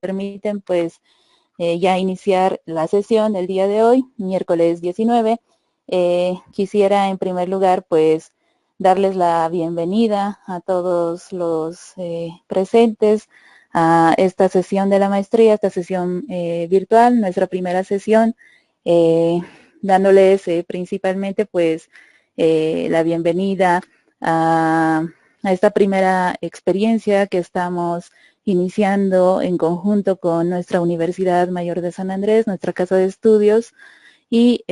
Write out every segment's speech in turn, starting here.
permiten, pues ya iniciar la sesión del día de hoy, miércoles 19. Quisiera en primer lugar, pues, darles la bienvenida a todos los presentes a esta sesión de la maestría, esta sesión virtual, nuestra primera sesión, dándoles principalmente, pues, la bienvenida a esta primera experiencia que estamos iniciando en conjunto con nuestra Universidad Mayor de San Andrés, nuestra casa de estudios, y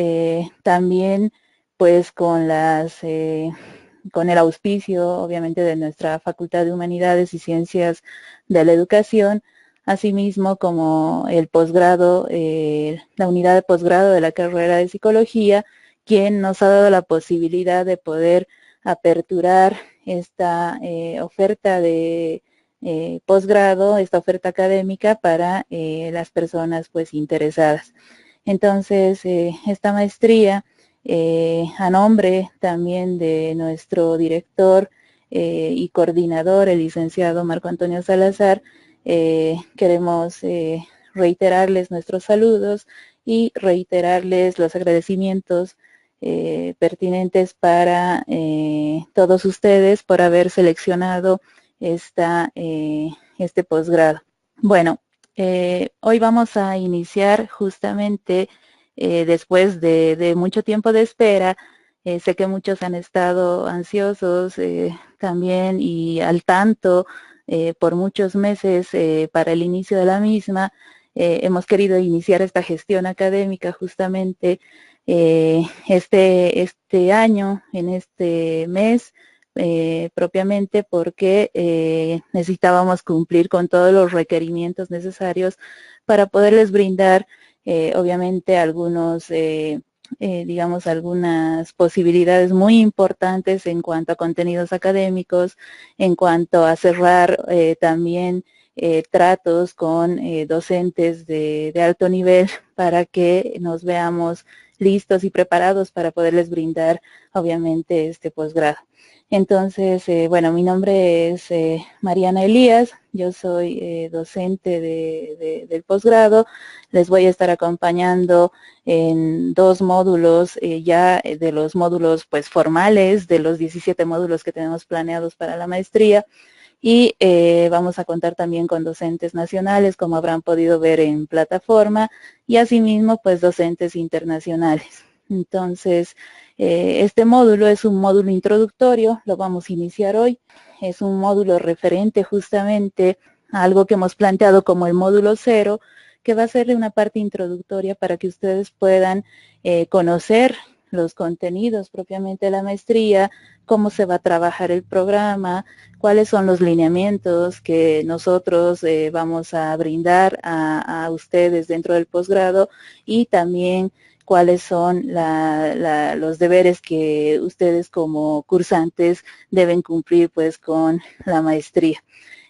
también pues con con el auspicio obviamente de nuestra Facultad de Humanidades y Ciencias de la Educación, asimismo como el posgrado, la unidad de posgrado de la carrera de Psicología, quien nos ha dado la posibilidad de poder aperturar esta oferta de posgrado, esta oferta académica para las personas pues interesadas. Entonces, esta maestría, a nombre también de nuestro director y coordinador, el licenciado Marco Antonio Salazar, queremos reiterarles nuestros saludos y reiterarles los agradecimientos pertinentes para todos ustedes por haber seleccionado este posgrado. Bueno, hoy vamos a iniciar justamente después de mucho tiempo de espera. Sé que muchos han estado ansiosos también y al tanto por muchos meses para el inicio de la misma. Hemos querido iniciar esta gestión académica justamente este año, en este mes, propiamente porque necesitábamos cumplir con todos los requerimientos necesarios para poderles brindar obviamente digamos, algunas posibilidades muy importantes en cuanto a contenidos académicos, en cuanto a cerrar también tratos con docentes de alto nivel para que nos veamos listos y preparados para poderles brindar obviamente este posgrado. Entonces, bueno, mi nombre es Mariana Elías, yo soy docente del posgrado. Les voy a estar acompañando en 2 módulos, ya de los módulos pues formales, de los 17 módulos que tenemos planeados para la maestría, y vamos a contar también con docentes nacionales, como habrán podido ver en plataforma, y asimismo pues docentes internacionales. Entonces, este módulo es un módulo introductorio, lo vamos a iniciar hoy. Es un módulo referente justamente a algo que hemos planteado como el módulo 0, que va a ser una parte introductoria para que ustedes puedan conocer los contenidos propiamente de la maestría, cómo se va a trabajar el programa, cuáles son los lineamientos que nosotros vamos a brindar a ustedes dentro del posgrado, y también cuáles son los deberes que ustedes como cursantes deben cumplir pues con la maestría.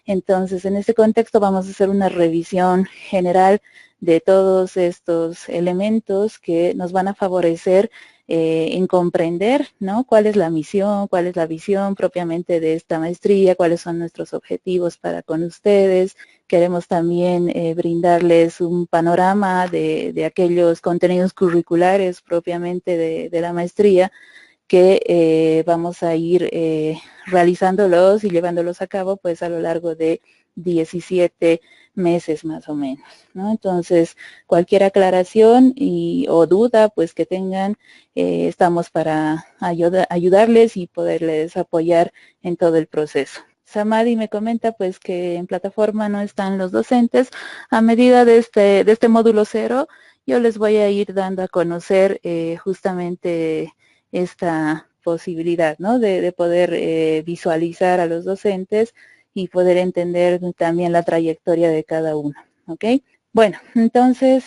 Entonces, en este contexto vamos a hacer una revisión general de todos estos elementos que nos van a favorecer en comprender, ¿no?, cuál es la misión, cuál es la visión propiamente de esta maestría, cuáles son nuestros objetivos para con ustedes. Queremos también brindarles un panorama de aquellos contenidos curriculares propiamente de la maestría, que vamos a ir realizándolos y llevándolos a cabo pues a lo largo de 17 meses más o menos, ¿no? Entonces, cualquier aclaración o duda pues que tengan, estamos para ayudarles y poderles apoyar en todo el proceso. Samadi me comenta pues que en plataforma no están los docentes. A medida de este módulo 0, yo les voy a ir dando a conocer justamente esta posibilidad, ¿no?, de poder visualizar a los docentes y poder entender también la trayectoria de cada uno, ¿ok? Bueno, entonces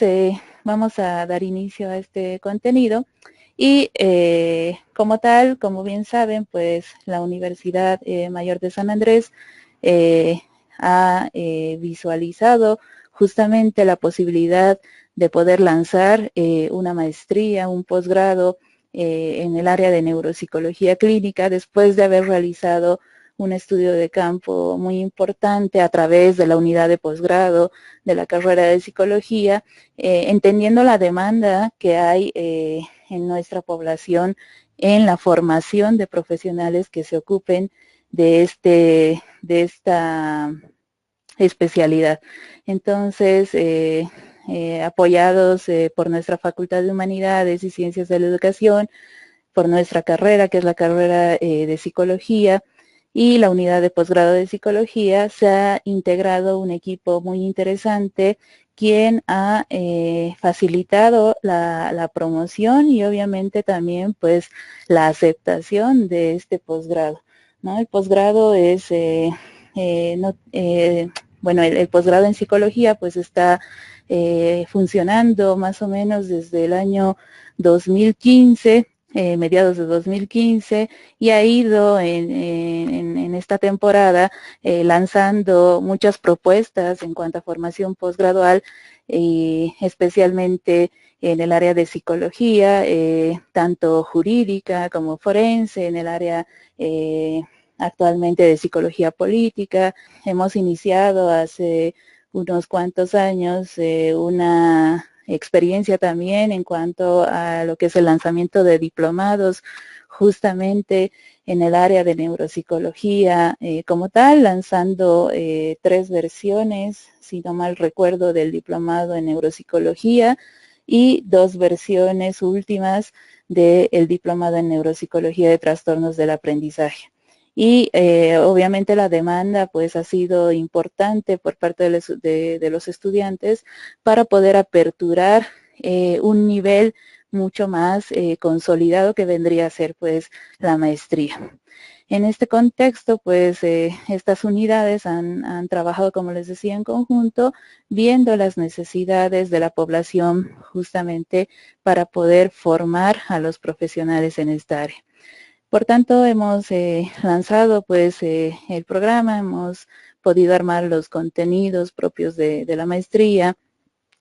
vamos a dar inicio a este contenido y como tal, como bien saben, pues la Universidad Mayor de San Andrés ha visualizado justamente la posibilidad de poder lanzar una maestría, un posgrado en el área de neuropsicología clínica, después de haber realizado un estudio de campo muy importante a través de la unidad de posgrado de la carrera de psicología, entendiendo la demanda que hay en nuestra población en la formación de profesionales que se ocupen de esta especialidad. Entonces, apoyados por nuestra Facultad de Humanidades y Ciencias de la Educación, por nuestra carrera, que es la carrera de Psicología, y la unidad de posgrado de Psicología, se ha integrado un equipo muy interesante, quien ha facilitado la promoción y obviamente también pues la aceptación de este posgrado, ¿no? El posgrado es, bueno, el posgrado en psicología pues está funcionando más o menos desde el año 2015, mediados de 2015, y ha ido en esta temporada lanzando muchas propuestas en cuanto a formación posgradual, especialmente en el área de psicología, tanto jurídica como forense, en el área actualmente de psicología política. Hemos iniciado hace unos cuantos años una experiencia también en cuanto a lo que es el lanzamiento de diplomados justamente en el área de neuropsicología como tal, lanzando 3 versiones, si no mal recuerdo, del diplomado en neuropsicología y 2 versiones últimas del diplomado en neuropsicología de trastornos del aprendizaje. Y obviamente la demanda pues ha sido importante por parte de los estudiantes para poder aperturar un nivel mucho más consolidado que vendría a ser pues la maestría. En este contexto, pues estas unidades han trabajado, como les decía, en conjunto, viendo las necesidades de la población justamente para poder formar a los profesionales en esta área. Por tanto, hemos lanzado pues el programa, hemos podido armar los contenidos propios de la maestría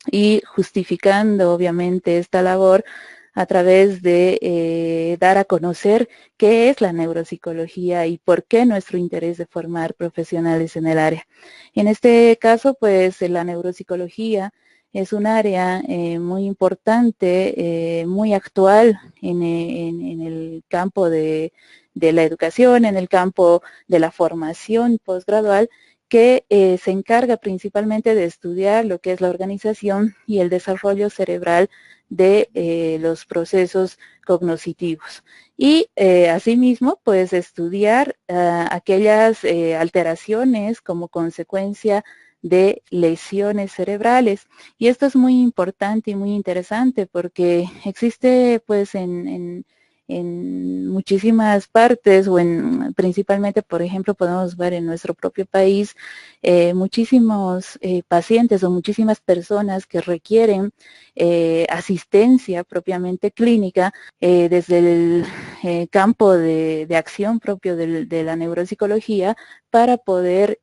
y justificando obviamente esta labor a través de dar a conocer qué es la neuropsicología y por qué nuestro interés de formar profesionales en el área. En este caso, pues la neuropsicología es un área muy importante, muy actual en el campo de la educación, en el campo de la formación postgradual, que se encarga principalmente de estudiar lo que es la organización y el desarrollo cerebral de los procesos cognitivos. Y asimismo, pues estudiar aquellas alteraciones como consecuencia de lesiones cerebrales. Y esto es muy importante y muy interesante porque existe pues en muchísimas partes o principalmente, por ejemplo, podemos ver en nuestro propio país muchísimos pacientes o muchísimas personas que requieren asistencia propiamente clínica desde el campo de acción propio de la neuropsicología para poder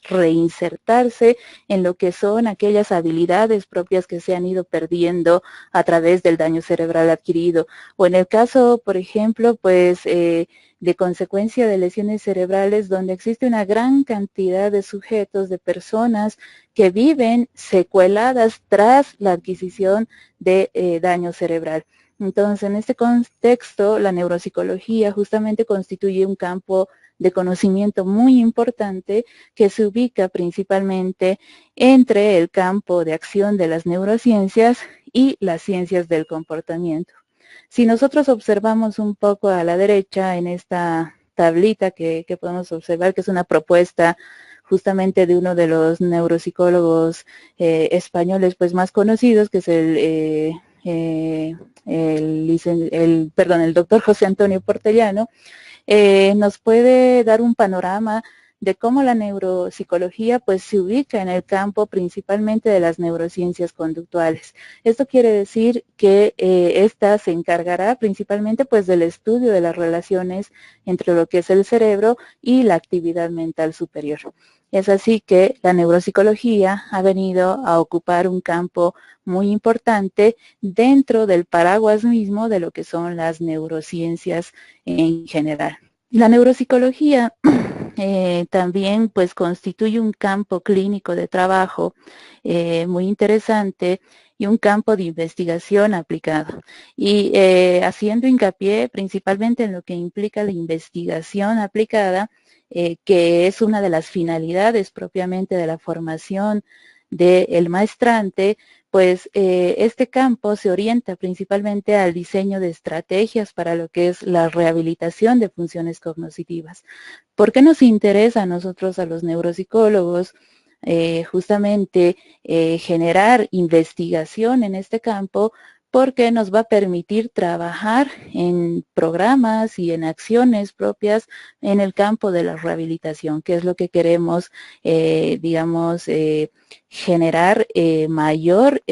reinsertarse en lo que son aquellas habilidades propias que se han ido perdiendo a través del daño cerebral adquirido. O en el caso, por ejemplo, pues de consecuencia de lesiones cerebrales donde existe una gran cantidad de sujetos, de personas que viven secueladas tras la adquisición de daño cerebral. Entonces, en este contexto, la neuropsicología justamente constituye un campo de conocimiento muy importante que se ubica principalmente entre el campo de acción de las neurociencias y las ciencias del comportamiento. Si nosotros observamos un poco a la derecha en esta tablita que podemos observar, que es una propuesta justamente de uno de los neuropsicólogos españoles pues más conocidos, que es el doctor José Antonio Portellano, nos puede dar un panorama de cómo la neuropsicología pues se ubica en el campo principalmente de las neurociencias conductuales. Esto quiere decir que esta se encargará principalmente pues del estudio de las relaciones entre lo que es el cerebro y la actividad mental superior. Es así que la neuropsicología ha venido a ocupar un campo muy importante dentro del paraguas mismo de lo que son las neurociencias en general. La neuropsicología también pues constituye un campo clínico de trabajo muy interesante y un campo de investigación aplicado. Y haciendo hincapié principalmente en lo que implica la investigación aplicada, que es una de las finalidades propiamente de la formación del maestrante, pues este campo se orienta principalmente al diseño de estrategias para lo que es la rehabilitación de funciones cognitivas. ¿Por qué nos interesa a nosotros, a los neuropsicólogos, justamente generar investigación en este campo? Porque nos va a permitir trabajar en programas y en acciones propias en el campo de la rehabilitación, que es lo que queremos, digamos, generar mayor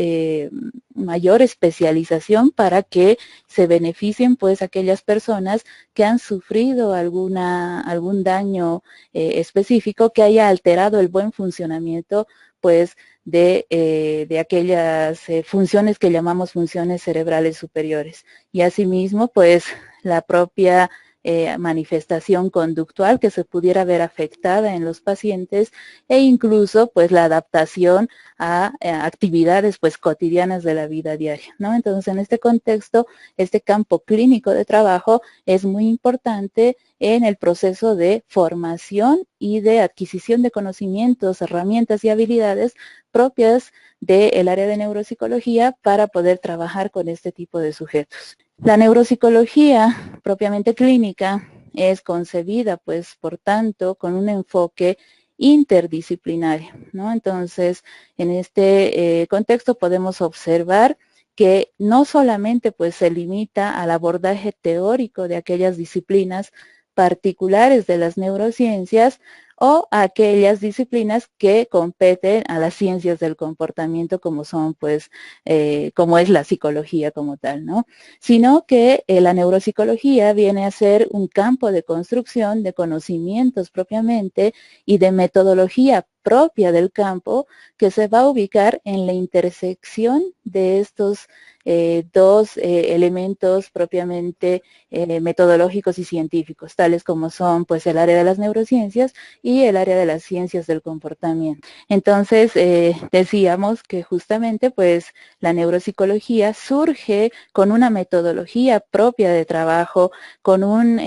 especialización para que se beneficien pues aquellas personas que han sufrido algún daño específico que haya alterado el buen funcionamiento pues de aquellas funciones que llamamos funciones cerebrales superiores. Y asimismo, pues la propia manifestación conductual que se pudiera ver afectada en los pacientes e incluso pues la adaptación a actividades pues cotidianas de la vida diaria, ¿no? Entonces, en este contexto, este campo clínico de trabajo es muy importante en el proceso de formación y de adquisición de conocimientos, herramientas y habilidades propias del área de neuropsicología para poder trabajar con este tipo de sujetos. La neuropsicología propiamente clínica es concebida, pues, por tanto, con un enfoque interdisciplinario, ¿no? Entonces, en este contexto podemos observar que no solamente pues se limita al abordaje teórico de aquellas disciplinas particulares de las neurociencias o a aquellas disciplinas que competen a las ciencias del comportamiento como son pues, como es la psicología como tal, ¿no? Sino que la neuropsicología viene a ser un campo de construcción de conocimientos propiamente y de metodología propia del campo que se va a ubicar en la intersección de estos dos elementos propiamente metodológicos y científicos, tales como son pues el área de las neurociencias y el área de las ciencias del comportamiento. Entonces, decíamos que justamente pues la neuropsicología surge con una metodología propia de trabajo, con un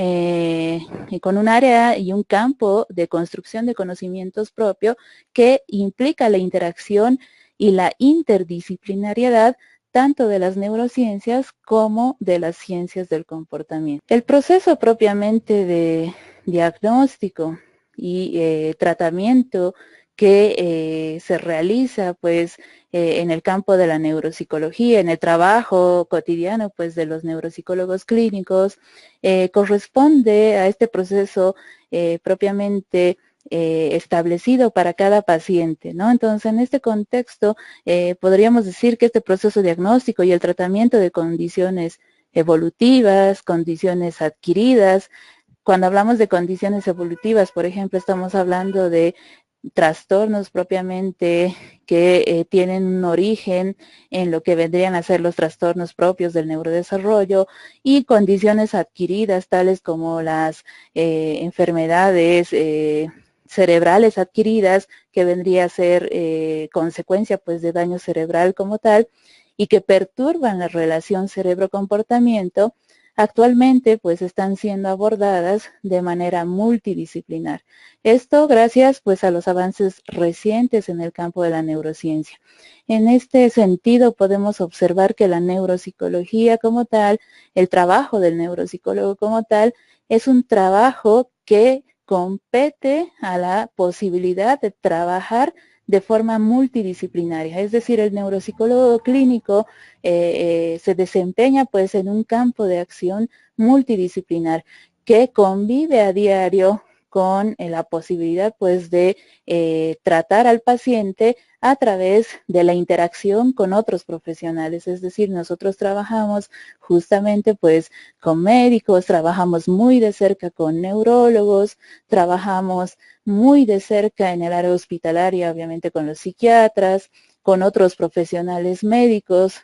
área y un campo de construcción de conocimientos propio que implica la interacción y la interdisciplinariedad tanto de las neurociencias como de las ciencias del comportamiento. El proceso propiamente de diagnóstico y tratamiento que se realiza pues en el campo de la neuropsicología, en el trabajo cotidiano pues de los neuropsicólogos clínicos, corresponde a este proceso propiamente establecido para cada paciente, ¿no? Entonces, en este contexto, podríamos decir que este proceso diagnóstico y el tratamiento de condiciones evolutivas, condiciones adquiridas. Cuando hablamos de condiciones evolutivas, por ejemplo, estamos hablando de trastornos propiamente que tienen un origen en lo que vendrían a ser los trastornos propios del neurodesarrollo y condiciones adquiridas tales como las enfermedades cerebrales adquiridas que vendría a ser consecuencia pues de daño cerebral como tal y que perturban la relación cerebro-comportamiento. Actualmente pues están siendo abordadas de manera multidisciplinar. Esto gracias pues a los avances recientes en el campo de la neurociencia. En este sentido podemos observar que la neuropsicología como tal, el trabajo del neuropsicólogo como tal, es un trabajo que compete a la posibilidad de trabajar de forma multidisciplinaria, es decir, el neuropsicólogo clínico se desempeña pues en un campo de acción multidisciplinar que convive a diario con la posibilidad pues de tratar al paciente a través de la interacción con otros profesionales, es decir, nosotros trabajamos justamente pues con médicos, trabajamos muy de cerca con neurólogos, trabajamos muy de cerca en el área hospitalaria, obviamente con los psiquiatras, con otros profesionales médicos,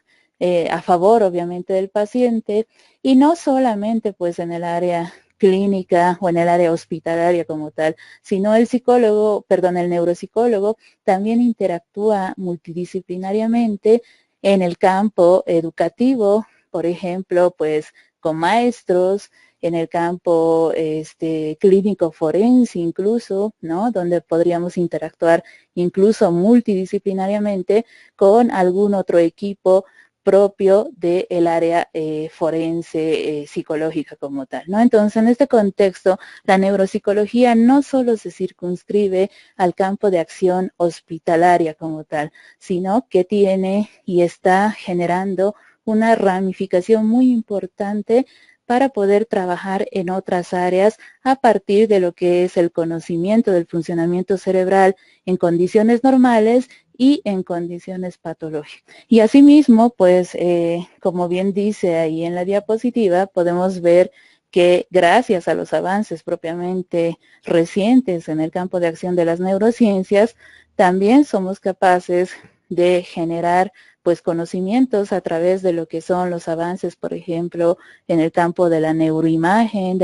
a favor obviamente del paciente y no solamente pues en el área clínica o en el área hospitalaria como tal, sino el neuropsicólogo también interactúa multidisciplinariamente en el campo educativo, por ejemplo, pues con maestros, en el campo clínico forense incluso, ¿no? Donde podríamos interactuar incluso multidisciplinariamente con algún otro equipo propio del área forense psicológica como tal, ¿no? Entonces, en este contexto, la neuropsicología no solo se circunscribe al campo de acción hospitalaria como tal, sino que tiene y está generando una ramificación muy importante para poder trabajar en otras áreas a partir de lo que es el conocimiento del funcionamiento cerebral en condiciones normales y en condiciones patológicas. Y asimismo, pues, como bien dice ahí en la diapositiva, podemos ver que gracias a los avances propiamente recientes en el campo de acción de las neurociencias, también somos capaces de generar pues conocimientos a través de lo que son los avances, por ejemplo, en el campo de la neuroimagen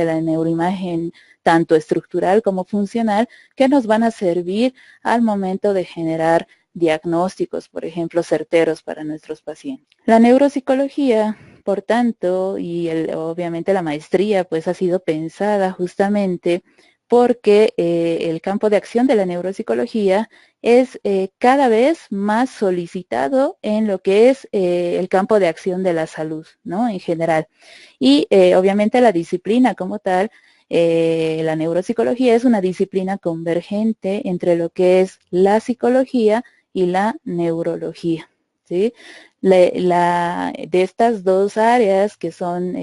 tanto estructural como funcional, que nos van a servir al momento de generar diagnósticos, por ejemplo, certeros para nuestros pacientes. La neuropsicología, por tanto, y obviamente la maestría, pues ha sido pensada justamente porque el campo de acción de la neuropsicología es cada vez más solicitado en lo que es el campo de acción de la salud, ¿no? En general. Y obviamente la disciplina como tal, la neuropsicología es una disciplina convergente entre lo que es la psicología y la neurología, ¿sí? De estas dos áreas que son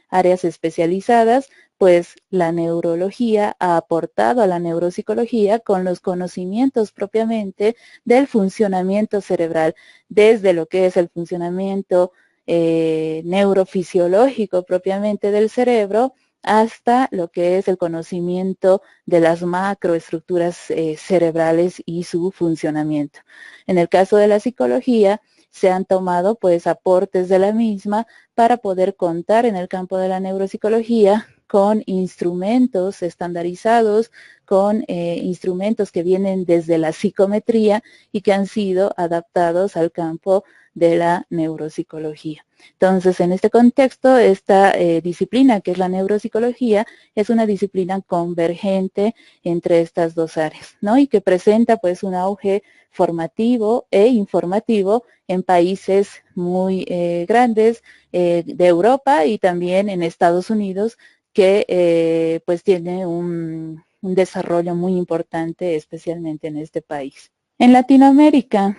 áreas especializadas, pues la neurología ha aportado a la neuropsicología con los conocimientos propiamente del funcionamiento cerebral, desde lo que es el funcionamiento neurofisiológico propiamente del cerebro, hasta lo que es el conocimiento de las macroestructuras cerebrales y su funcionamiento. En el caso de la psicología, se han tomado pues aportes de la misma para poder contar en el campo de la neuropsicología con instrumentos estandarizados, con instrumentos que vienen desde la psicometría y que han sido adaptados al campo de la neuropsicología. Entonces, en este contexto, esta disciplina que es la neuropsicología es una disciplina convergente entre estas dos áreas, ¿no? Y que presenta pues un auge formativo e informativo en países muy grandes de Europa y también en Estados Unidos, que pues tiene un desarrollo muy importante, especialmente en este país. En Latinoamérica,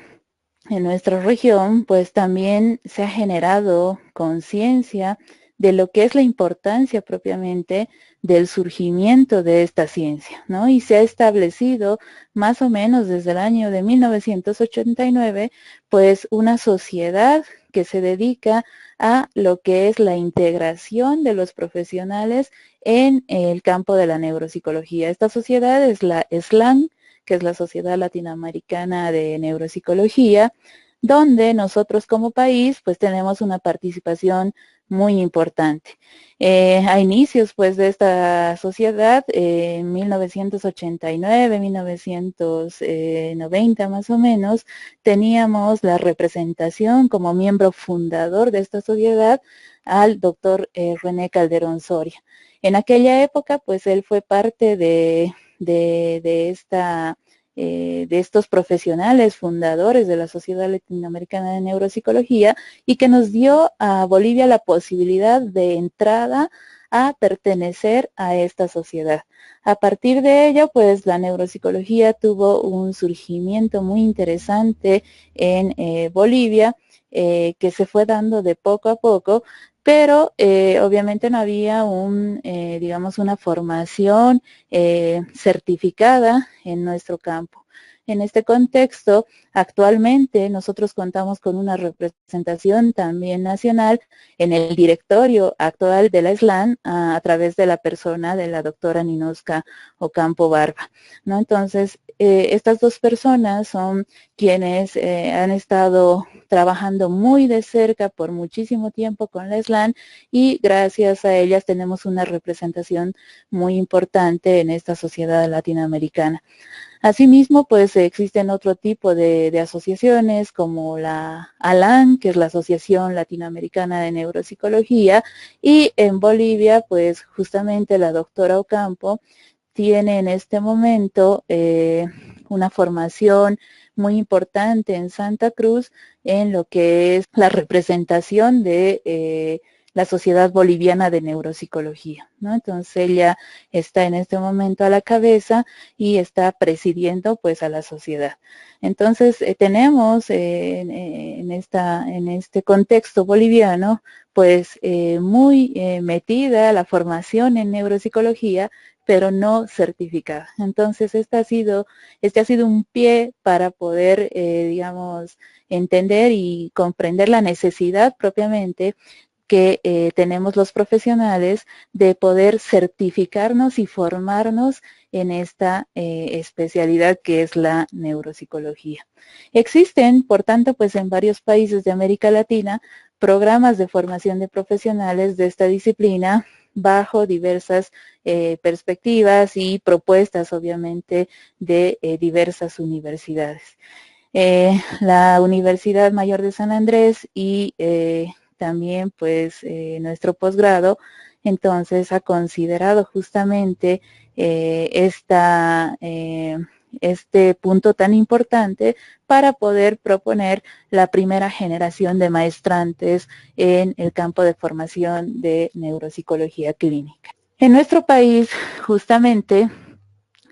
en nuestra región, pues también se ha generado conciencia de lo que es la importancia propiamente del surgimiento de esta ciencia, ¿no? Y se ha establecido más o menos desde el año de 1989, pues una sociedad que se dedica a lo que es la integración de los profesionales en el campo de la neuropsicología. Esta sociedad es la SLAN, que es la Sociedad Latinoamericana de Neuropsicología, donde nosotros como país pues tenemos una participación muy importante. A inicios pues de esta sociedad, en 1989, 1990 más o menos, teníamos la representación como miembro fundador de esta sociedad al doctor René Calderón Soria. En aquella época pues él fue parte de estos profesionales fundadores de la Sociedad Latinoamericana de Neuropsicología y que nos dio a Bolivia la posibilidad de entrada a pertenecer a esta sociedad. A partir de ello, pues la neuropsicología tuvo un surgimiento muy interesante en Bolivia, que se fue dando de poco a poco, pero obviamente no había digamos, una formación certificada en nuestro campo. En este contexto, actualmente nosotros contamos con una representación también nacional en el directorio actual de la SLAN a través de la persona de la doctora Ninosca Ocampo Barba, ¿no? Entonces, estas dos personas son quienes han estado trabajando muy de cerca por muchísimo tiempo con la SLAN y gracias a ellas tenemos una representación muy importante en esta sociedad latinoamericana. Asimismo, pues existen otro tipo de asociaciones como la ALAN, que es la Asociación Latinoamericana de Neuropsicología, y en Bolivia, pues justamente la doctora Ocampo tiene en este momento una formación muy importante en Santa Cruz en lo que es la representación de la Sociedad Boliviana de Neuropsicología, ¿no? Entonces ella está en este momento a la cabeza y está presidiendo pues a la sociedad. Entonces tenemos en este contexto boliviano pues muy metida la formación en neuropsicología, pero no certificada. Entonces este ha sido un pie para poder, digamos, entender y comprender la necesidad propiamente que tenemos los profesionales de poder certificarnos y formarnos en esta especialidad que es la neuropsicología. Existen, por tanto, pues en varios países de América Latina, programas de formación de profesionales de esta disciplina bajo diversas perspectivas y propuestas, obviamente, de diversas universidades. La Universidad Mayor de San Andrés y también pues nuestro posgrado, entonces ha considerado justamente este punto tan importante para poder proponer la primera generación de maestrantes en el campo de formación de neuropsicología clínica. En nuestro país, justamente,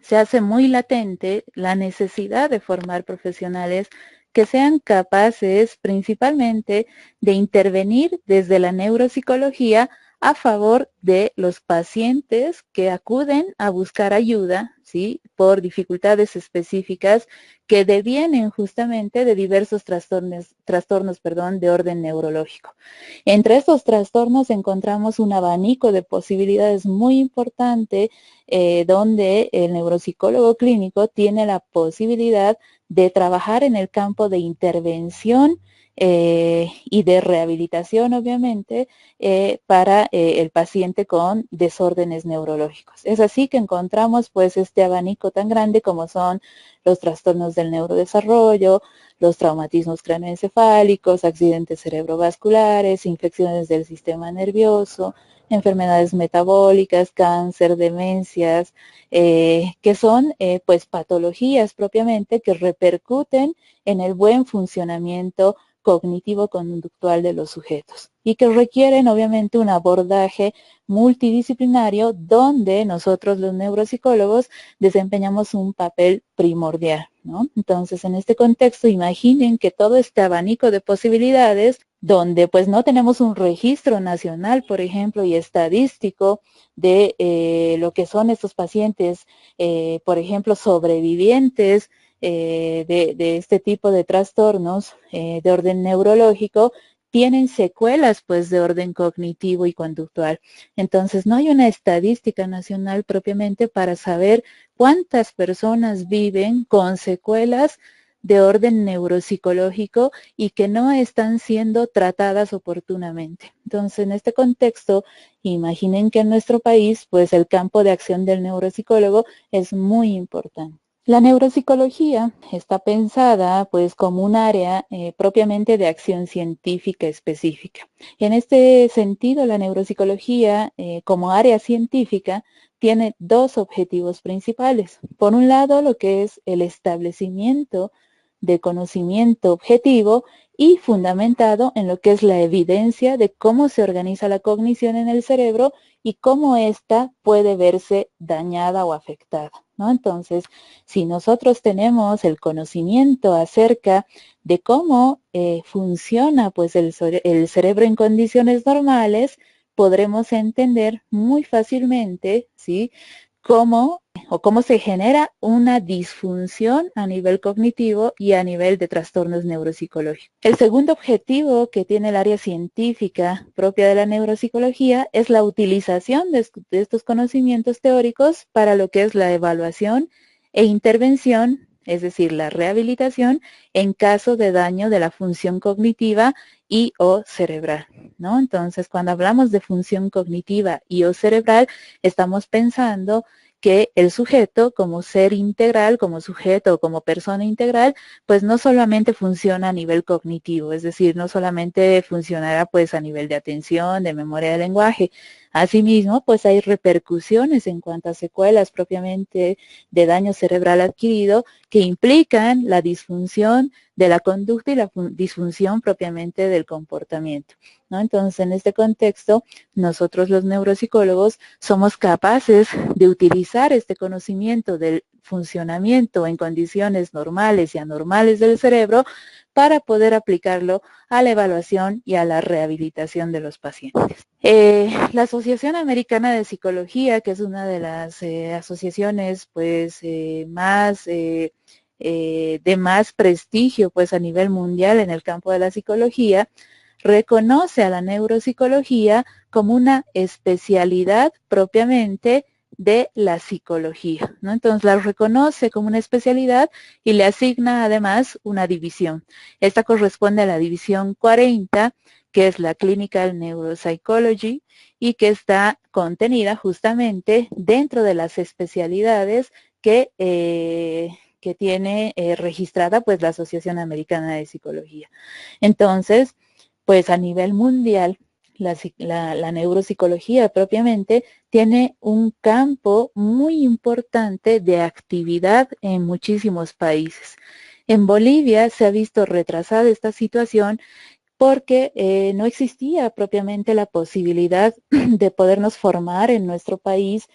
se hace muy latente la necesidad de formar profesionales que sean capaces principalmente de intervenir desde la neuropsicología a favor de los pacientes que acuden a buscar ayuda, ¿sí?, por dificultades específicas que devienen justamente de diversos trastornos de orden neurológico. Entre estos trastornos encontramos un abanico de posibilidades muy importante donde el neuropsicólogo clínico tiene la posibilidad de trabajar en el campo de intervención y de rehabilitación, obviamente, para el paciente con desórdenes neurológicos. Es así que encontramos pues este abanico tan grande como son los trastornos del neurodesarrollo, los traumatismos cráneoencefálicos, accidentes cerebrovasculares, infecciones del sistema nervioso, enfermedades metabólicas, cáncer, demencias, que son pues patologías propiamente que repercuten en el buen funcionamiento cognitivo-conductual de los sujetos y que requieren obviamente un abordaje multidisciplinario donde nosotros los neuropsicólogos desempeñamos un papel primordial, ¿no? Entonces, en este contexto, imaginen que todo este abanico de posibilidades donde pues no tenemos un registro nacional, por ejemplo, y estadístico de lo que son estos pacientes, por ejemplo, sobrevivientes de este tipo de trastornos de orden neurológico, tienen secuelas pues de orden cognitivo y conductual. Entonces no hay una estadística nacional propiamente para saber cuántas personas viven con secuelas de orden neuropsicológico y que no están siendo tratadas oportunamente. Entonces, en este contexto, imaginen que en nuestro país, pues el campo de acción del neuropsicólogo es muy importante. La neuropsicología está pensada pues como un área propiamente de acción científica específica. En este sentido, la neuropsicología como área científica tiene dos objetivos principales. Por un lado, lo que es el establecimiento de conocimiento objetivo y fundamentado en lo que es la evidencia de cómo se organiza la cognición en el cerebro y cómo ésta puede verse dañada o afectada, ¿no? Entonces, si nosotros tenemos el conocimiento acerca de cómo funciona pues el cerebro en condiciones normales, podremos entender muy fácilmente, ¿sí?, cómo se genera una disfunción a nivel cognitivo y a nivel de trastornos neuropsicológicos. El segundo objetivo que tiene el área científica propia de la neuropsicología es la utilización de estos conocimientos teóricos para lo que es la evaluación e intervención, es decir, la rehabilitación en caso de daño de la función cognitiva y o cerebral, ¿no? Entonces, cuando hablamos de función cognitiva y o cerebral, estamos pensando que el sujeto como ser integral, como sujeto o como persona integral, pues no solamente funciona a nivel cognitivo, es decir, no solamente funcionará pues a nivel de atención, de memoria de lenguaje. Asimismo, pues hay repercusiones en cuanto a secuelas propiamente de daño cerebral adquirido que implican la disfunción de la conducta y la disfunción propiamente del comportamiento, ¿no? Entonces, en este contexto, nosotros los neuropsicólogos somos capaces de utilizar este conocimiento del funcionamiento en condiciones normales y anormales del cerebro para poder aplicarlo a la evaluación y a la rehabilitación de los pacientes. La Asociación Americana de Psicología, que es una de las asociaciones pues más de más prestigio pues a nivel mundial en el campo de la psicología, reconoce a la neuropsicología como una especialidad propiamente de la psicología, ¿no? Entonces la reconoce como una especialidad y le asigna además una división. Esta corresponde a la división 40, que es la Clinical Neuropsychology y que está contenida justamente dentro de las especialidades que tiene registrada pues la Asociación Americana de Psicología. Entonces, pues a nivel mundial, la neuropsicología propiamente tiene un campo muy importante de actividad en muchísimos países. En Bolivia se ha visto retrasada esta situación porque no existía propiamente la posibilidad de podernos formar en nuestro país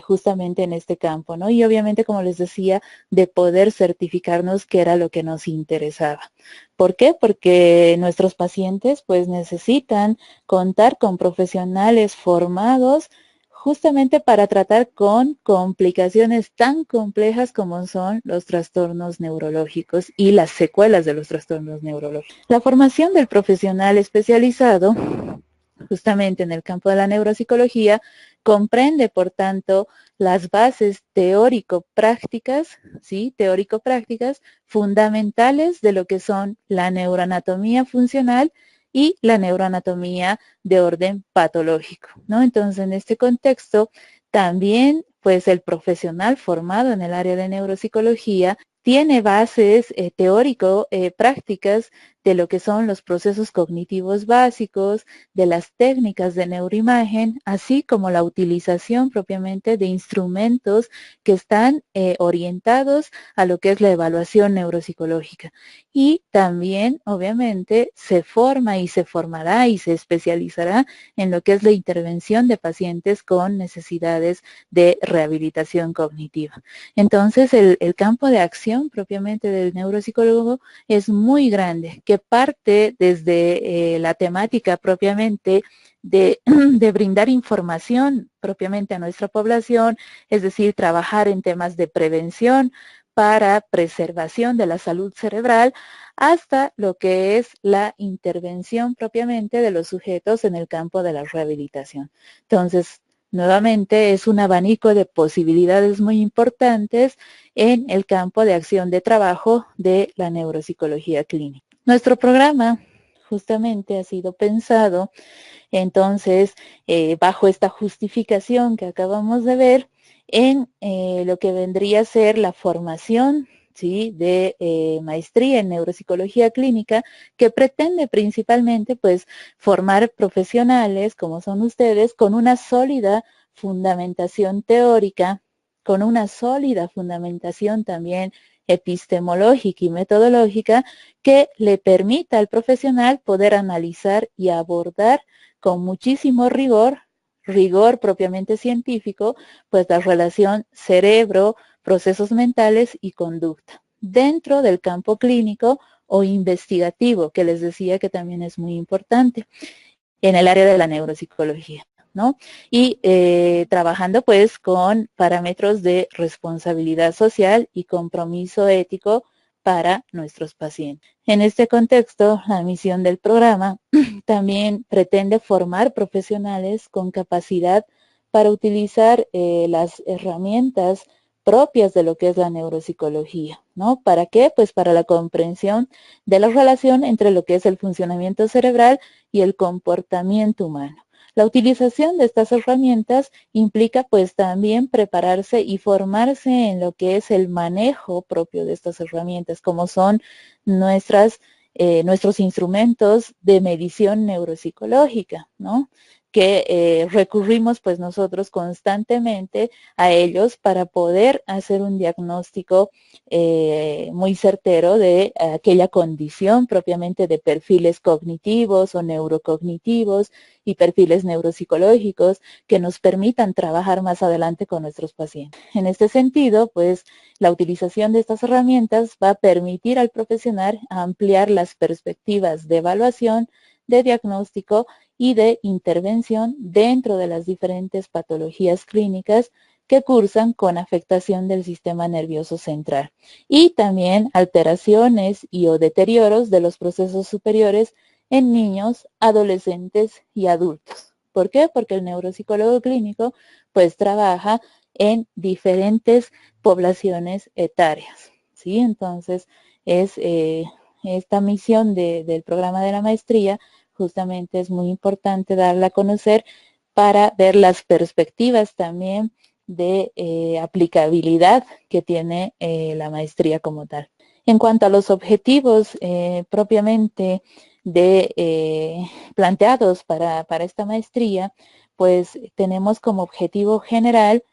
justamente en este campo, ¿no? Y obviamente, como les decía, de poder certificarnos que era lo que nos interesaba. ¿Por qué? Porque nuestros pacientes pues necesitan contar con profesionales formados justamente para tratar con complicaciones tan complejas como son los trastornos neurológicos y las secuelas de los trastornos neurológicos. La formación del profesional especializado, justamente en el campo de la neuropsicología, comprende, por tanto, las bases teórico-prácticas, ¿sí? Teórico-prácticas fundamentales de lo que son la neuroanatomía funcional y la neuroanatomía de orden patológico, ¿no? Entonces, en este contexto, también, pues, el profesional formado en el área de neuropsicología tiene bases teórico-prácticas de lo que son los procesos cognitivos básicos, de las técnicas de neuroimagen, así como la utilización propiamente de instrumentos que están orientados a lo que es la evaluación neuropsicológica. Y también, obviamente, se forma y se formará y se especializará en lo que es la intervención de pacientes con necesidades de rehabilitación cognitiva. Entonces, el campo de acción propiamente del neuropsicólogo es muy grande, que parte desde la temática propiamente de, de brindar información propiamente a nuestra población, es decir, trabajar en temas de prevención para preservación de la salud cerebral, hasta lo que es la intervención propiamente de los sujetos en el campo de la rehabilitación. Entonces, nuevamente es un abanico de posibilidades muy importantes en el campo de acción de trabajo de la neuropsicología clínica. Nuestro programa justamente ha sido pensado entonces bajo esta justificación que acabamos de ver en lo que vendría a ser la formación, ¿sí?, de maestría en neuropsicología clínica, que pretende principalmente pues formar profesionales como son ustedes con una sólida fundamentación teórica, con una sólida fundamentación también epistemológica y metodológica que le permita al profesional poder analizar y abordar con muchísimo rigor, rigor propiamente científico, pues la relación cerebro, procesos mentales y conducta, dentro del campo clínico o investigativo, que les decía que también es muy importante en el área de la neuropsicología, ¿no? Y trabajando pues con parámetros de responsabilidad social y compromiso ético para nuestros pacientes. En este contexto, la misión del programa también pretende formar profesionales con capacidad para utilizar las herramientas propias de lo que es la neuropsicología, ¿no? ¿Para qué? Pues para la comprensión de la relación entre lo que es el funcionamiento cerebral y el comportamiento humano. La utilización de estas herramientas implica pues también prepararse y formarse en lo que es el manejo propio de estas herramientas, como son nuestros instrumentos de medición neuropsicológica, ¿no? Que recurrimos pues nosotros constantemente a ellos para poder hacer un diagnóstico muy certero de aquella condición propiamente de perfiles cognitivos o neurocognitivos y perfiles neuropsicológicos que nos permitan trabajar más adelante con nuestros pacientes. En este sentido, pues la utilización de estas herramientas va a permitir al profesional ampliar las perspectivas de evaluación, de diagnóstico y de intervención dentro de las diferentes patologías clínicas que cursan con afectación del sistema nervioso central y también alteraciones y o deterioros de los procesos superiores en niños, adolescentes y adultos. ¿Por qué? Porque el neuropsicólogo clínico pues trabaja en diferentes poblaciones etarias, ¿sí? Entonces esta misión del programa de la maestría justamente es muy importante darla a conocer para ver las perspectivas también de aplicabilidad que tiene la maestría como tal. En cuanto a los objetivos propiamente planteados para esta maestría, pues tenemos como objetivo general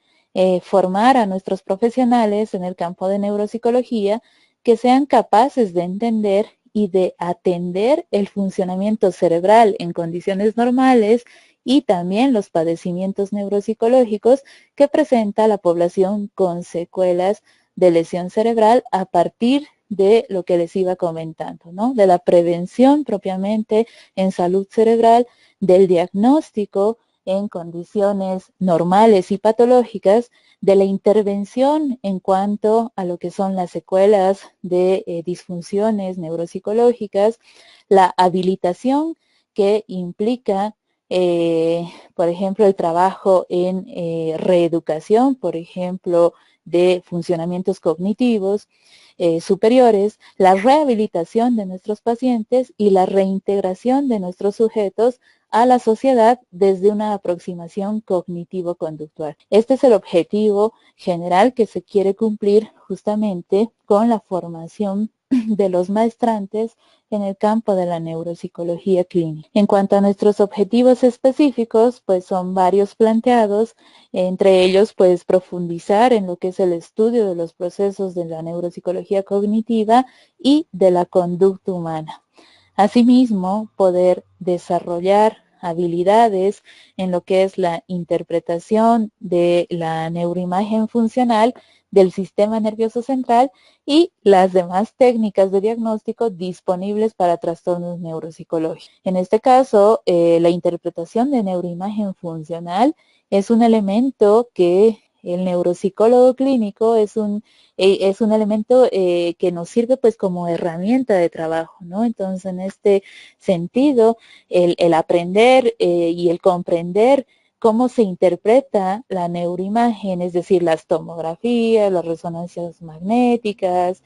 formar a nuestros profesionales en el campo de neuropsicología que sean capaces de entender y de atender el funcionamiento cerebral en condiciones normales y también los padecimientos neuropsicológicos que presenta la población con secuelas de lesión cerebral a partir de lo que les iba comentando, ¿no? De la prevención propiamente en salud cerebral, del diagnóstico en condiciones normales y patológicas, de la intervención en cuanto a lo que son las secuelas de disfunciones neuropsicológicas, la habilitación que implica, por ejemplo, el trabajo en reeducación, por ejemplo, de funcionamientos cognitivos superiores, la rehabilitación de nuestros pacientes y la reintegración de nuestros sujetos a la sociedad desde una aproximación cognitivo-conductual. Este es el objetivo general que se quiere cumplir justamente con la formación de los maestrantes en el campo de la neuropsicología clínica. En cuanto a nuestros objetivos específicos, pues son varios planteados, entre ellos pues profundizar en lo que es el estudio de los procesos de la neuropsicología cognitiva y de la conducta humana. Asimismo, poder desarrollar habilidades en lo que es la interpretación de la neuroimagen funcional del sistema nervioso central y las demás técnicas de diagnóstico disponibles para trastornos neuropsicológicos. En este caso, la interpretación de neuroimagen funcional es un elemento que el neuropsicólogo clínico es un elemento que nos sirve pues como herramienta de trabajo, ¿no? Entonces, en este sentido, el aprender y el comprender cómo se interpreta la neuroimagen, es decir, las tomografías, las resonancias magnéticas,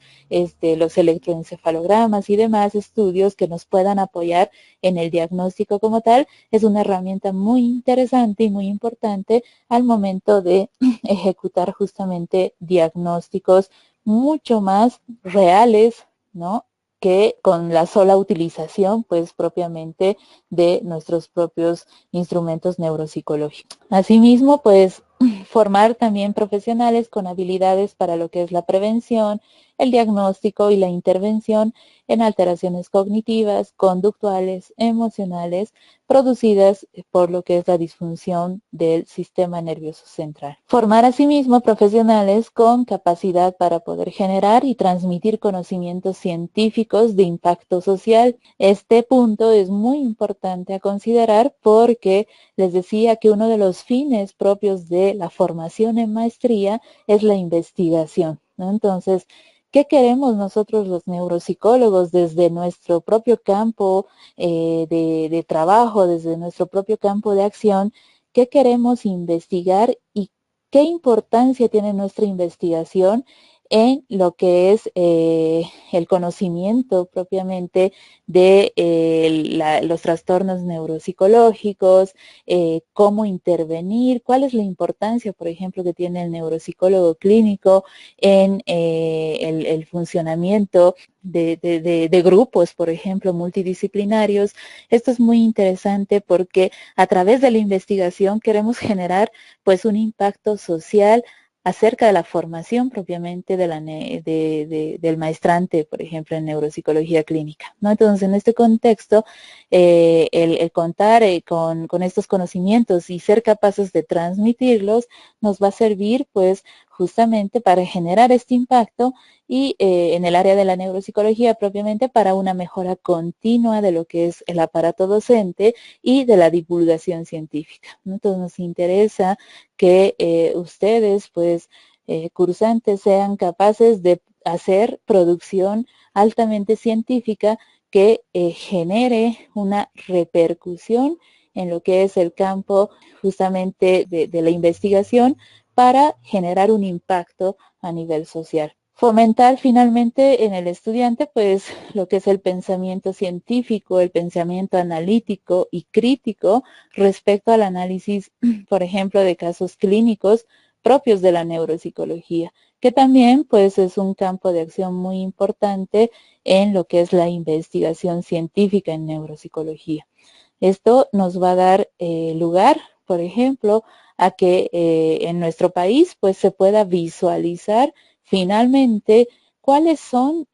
los electroencefalogramas y demás estudios que nos puedan apoyar en el diagnóstico como tal, es una herramienta muy interesante y muy importante al momento de ejecutar justamente diagnósticos mucho más reales, ¿no?, que con la sola utilización, pues, propiamente de nuestros propios instrumentos neuropsicológicos. Asimismo, pues, formar también profesionales con habilidades para lo que es la prevención, el diagnóstico y la intervención en alteraciones cognitivas, conductuales, emocionales, producidas por lo que es la disfunción del sistema nervioso central. Formar asimismo profesionales con capacidad para poder generar y transmitir conocimientos científicos de impacto social. Este punto es muy importante a considerar porque les decía que uno de los fines propios de la formación en maestría es la investigación, ¿no? Entonces, ¿qué queremos nosotros los neuropsicólogos desde nuestro propio campo de trabajo, desde nuestro propio campo de acción? ¿Qué queremos investigar y qué importancia tiene nuestra investigación en lo que es el conocimiento propiamente de los trastornos neuropsicológicos, cómo intervenir, cuál es la importancia, por ejemplo, que tiene el neuropsicólogo clínico en el funcionamiento de grupos, por ejemplo, multidisciplinarios. Esto es muy interesante porque a través de la investigación queremos generar pues un impacto social acerca de la formación propiamente del maestrante, por ejemplo, en neuropsicología clínica, ¿no? Entonces, en este contexto, el contar con estos conocimientos y ser capaces de transmitirlos nos va a servir, pues, justamente para generar este impacto y en el área de la neuropsicología propiamente para una mejora continua de lo que es el aparato docente y de la divulgación científica, ¿no? Entonces, nos interesa que ustedes, pues, cursantes, sean capaces de hacer producción altamente científica que genere una repercusión en lo que es el campo justamente de la investigación para generar un impacto a nivel social. Fomentar finalmente en el estudiante pues lo que es el pensamiento científico, el pensamiento analítico y crítico respecto al análisis, por ejemplo, de casos clínicos propios de la neuropsicología, que también pues es un campo de acción muy importante en lo que es la investigación científica en neuropsicología. Esto nos va a dar lugar, por ejemplo, a que en nuestro país pues se pueda visualizar finalmente cuáles son,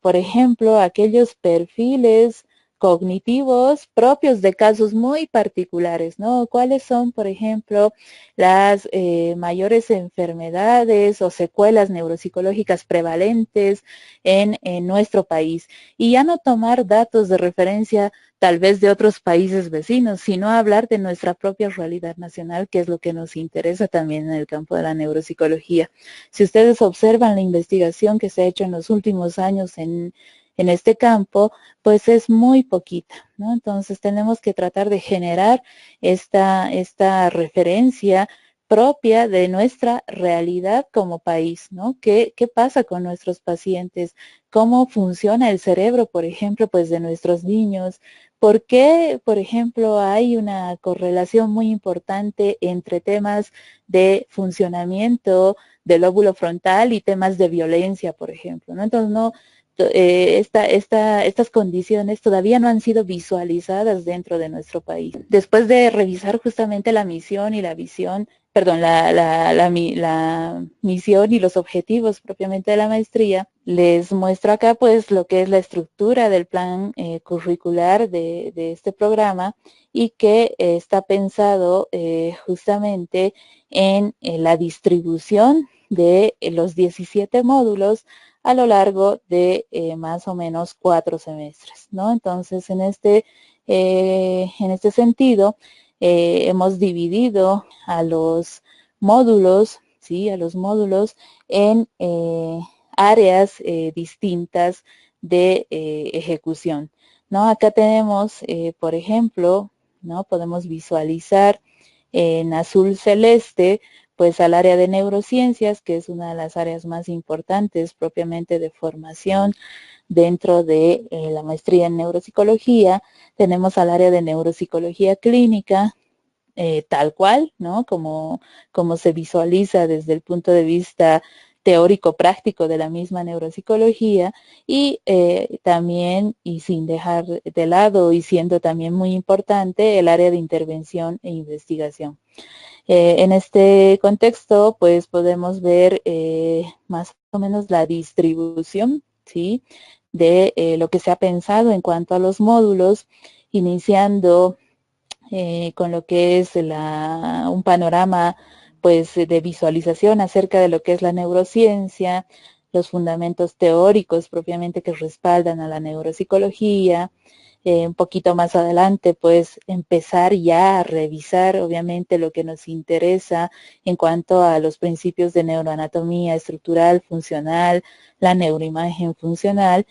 por ejemplo, aquellos perfiles cognitivos propios de casos muy particulares, ¿no? ¿Cuáles son, por ejemplo, las mayores enfermedades o secuelas neuropsicológicas prevalentes en nuestro país? Y ya no tomar datos de referencia tal vez de otros países vecinos, sino hablar de nuestra propia realidad nacional, que es lo que nos interesa también en el campo de la neuropsicología. Si ustedes observan la investigación que se ha hecho en los últimos años en este campo, pues es muy poquita, ¿no? Entonces tenemos que tratar de generar esta referencia propia de nuestra realidad como país, ¿no? ¿Qué pasa con nuestros pacientes? ¿Cómo funciona el cerebro, por ejemplo, pues de nuestros niños? ¿Por qué, por ejemplo, hay una correlación muy importante entre temas de funcionamiento del lóbulo frontal y temas de violencia, por ejemplo, ¿no? Entonces, no, estas condiciones todavía no han sido visualizadas dentro de nuestro país. Después de revisar justamente la misión y la visión, perdón, la misión y los objetivos propiamente de la maestría, les muestro acá pues lo que es la estructura del plan curricular de este programa y que está pensado justamente en la distribución de los 17 módulos a lo largo de más o menos 4 semestres, ¿no? Entonces, en este sentido, hemos dividido a los módulos, ¿sí? A los módulos en áreas distintas de ejecución, ¿no? Acá tenemos, por ejemplo, ¿no? Podemos visualizar en azul celeste pues al área de neurociencias, que es una de las áreas más importantes propiamente de formación dentro de la maestría en neuropsicología. Tenemos al área de neuropsicología clínica, tal cual, ¿no? Como se visualiza desde el punto de vista teórico práctico de la misma neuropsicología y también, y sin dejar de lado y siendo también muy importante, el área de intervención e investigación. En este contexto, pues podemos ver más o menos la distribución, ¿sí? De lo que se ha pensado en cuanto a los módulos, iniciando con lo que es un panorama pues de visualización acerca de lo que es la neurociencia, los fundamentos teóricos propiamente que respaldan a la neuropsicología. Un poquito más adelante, pues empezar ya a revisar obviamente lo que nos interesa en cuanto a los principios de neuroanatomía estructural, funcional, la neuroimagen funcional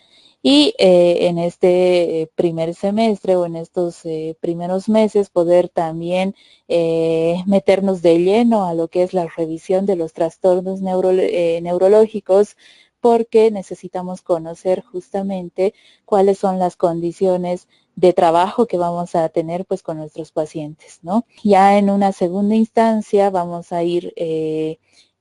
y en este primer semestre o en estos primeros meses poder también meternos de lleno a lo que es la revisión de los trastornos neurológicos, porque necesitamos conocer justamente cuáles son las condiciones de trabajo que vamos a tener pues con nuestros pacientes, ¿no? Ya en una segunda instancia vamos a ir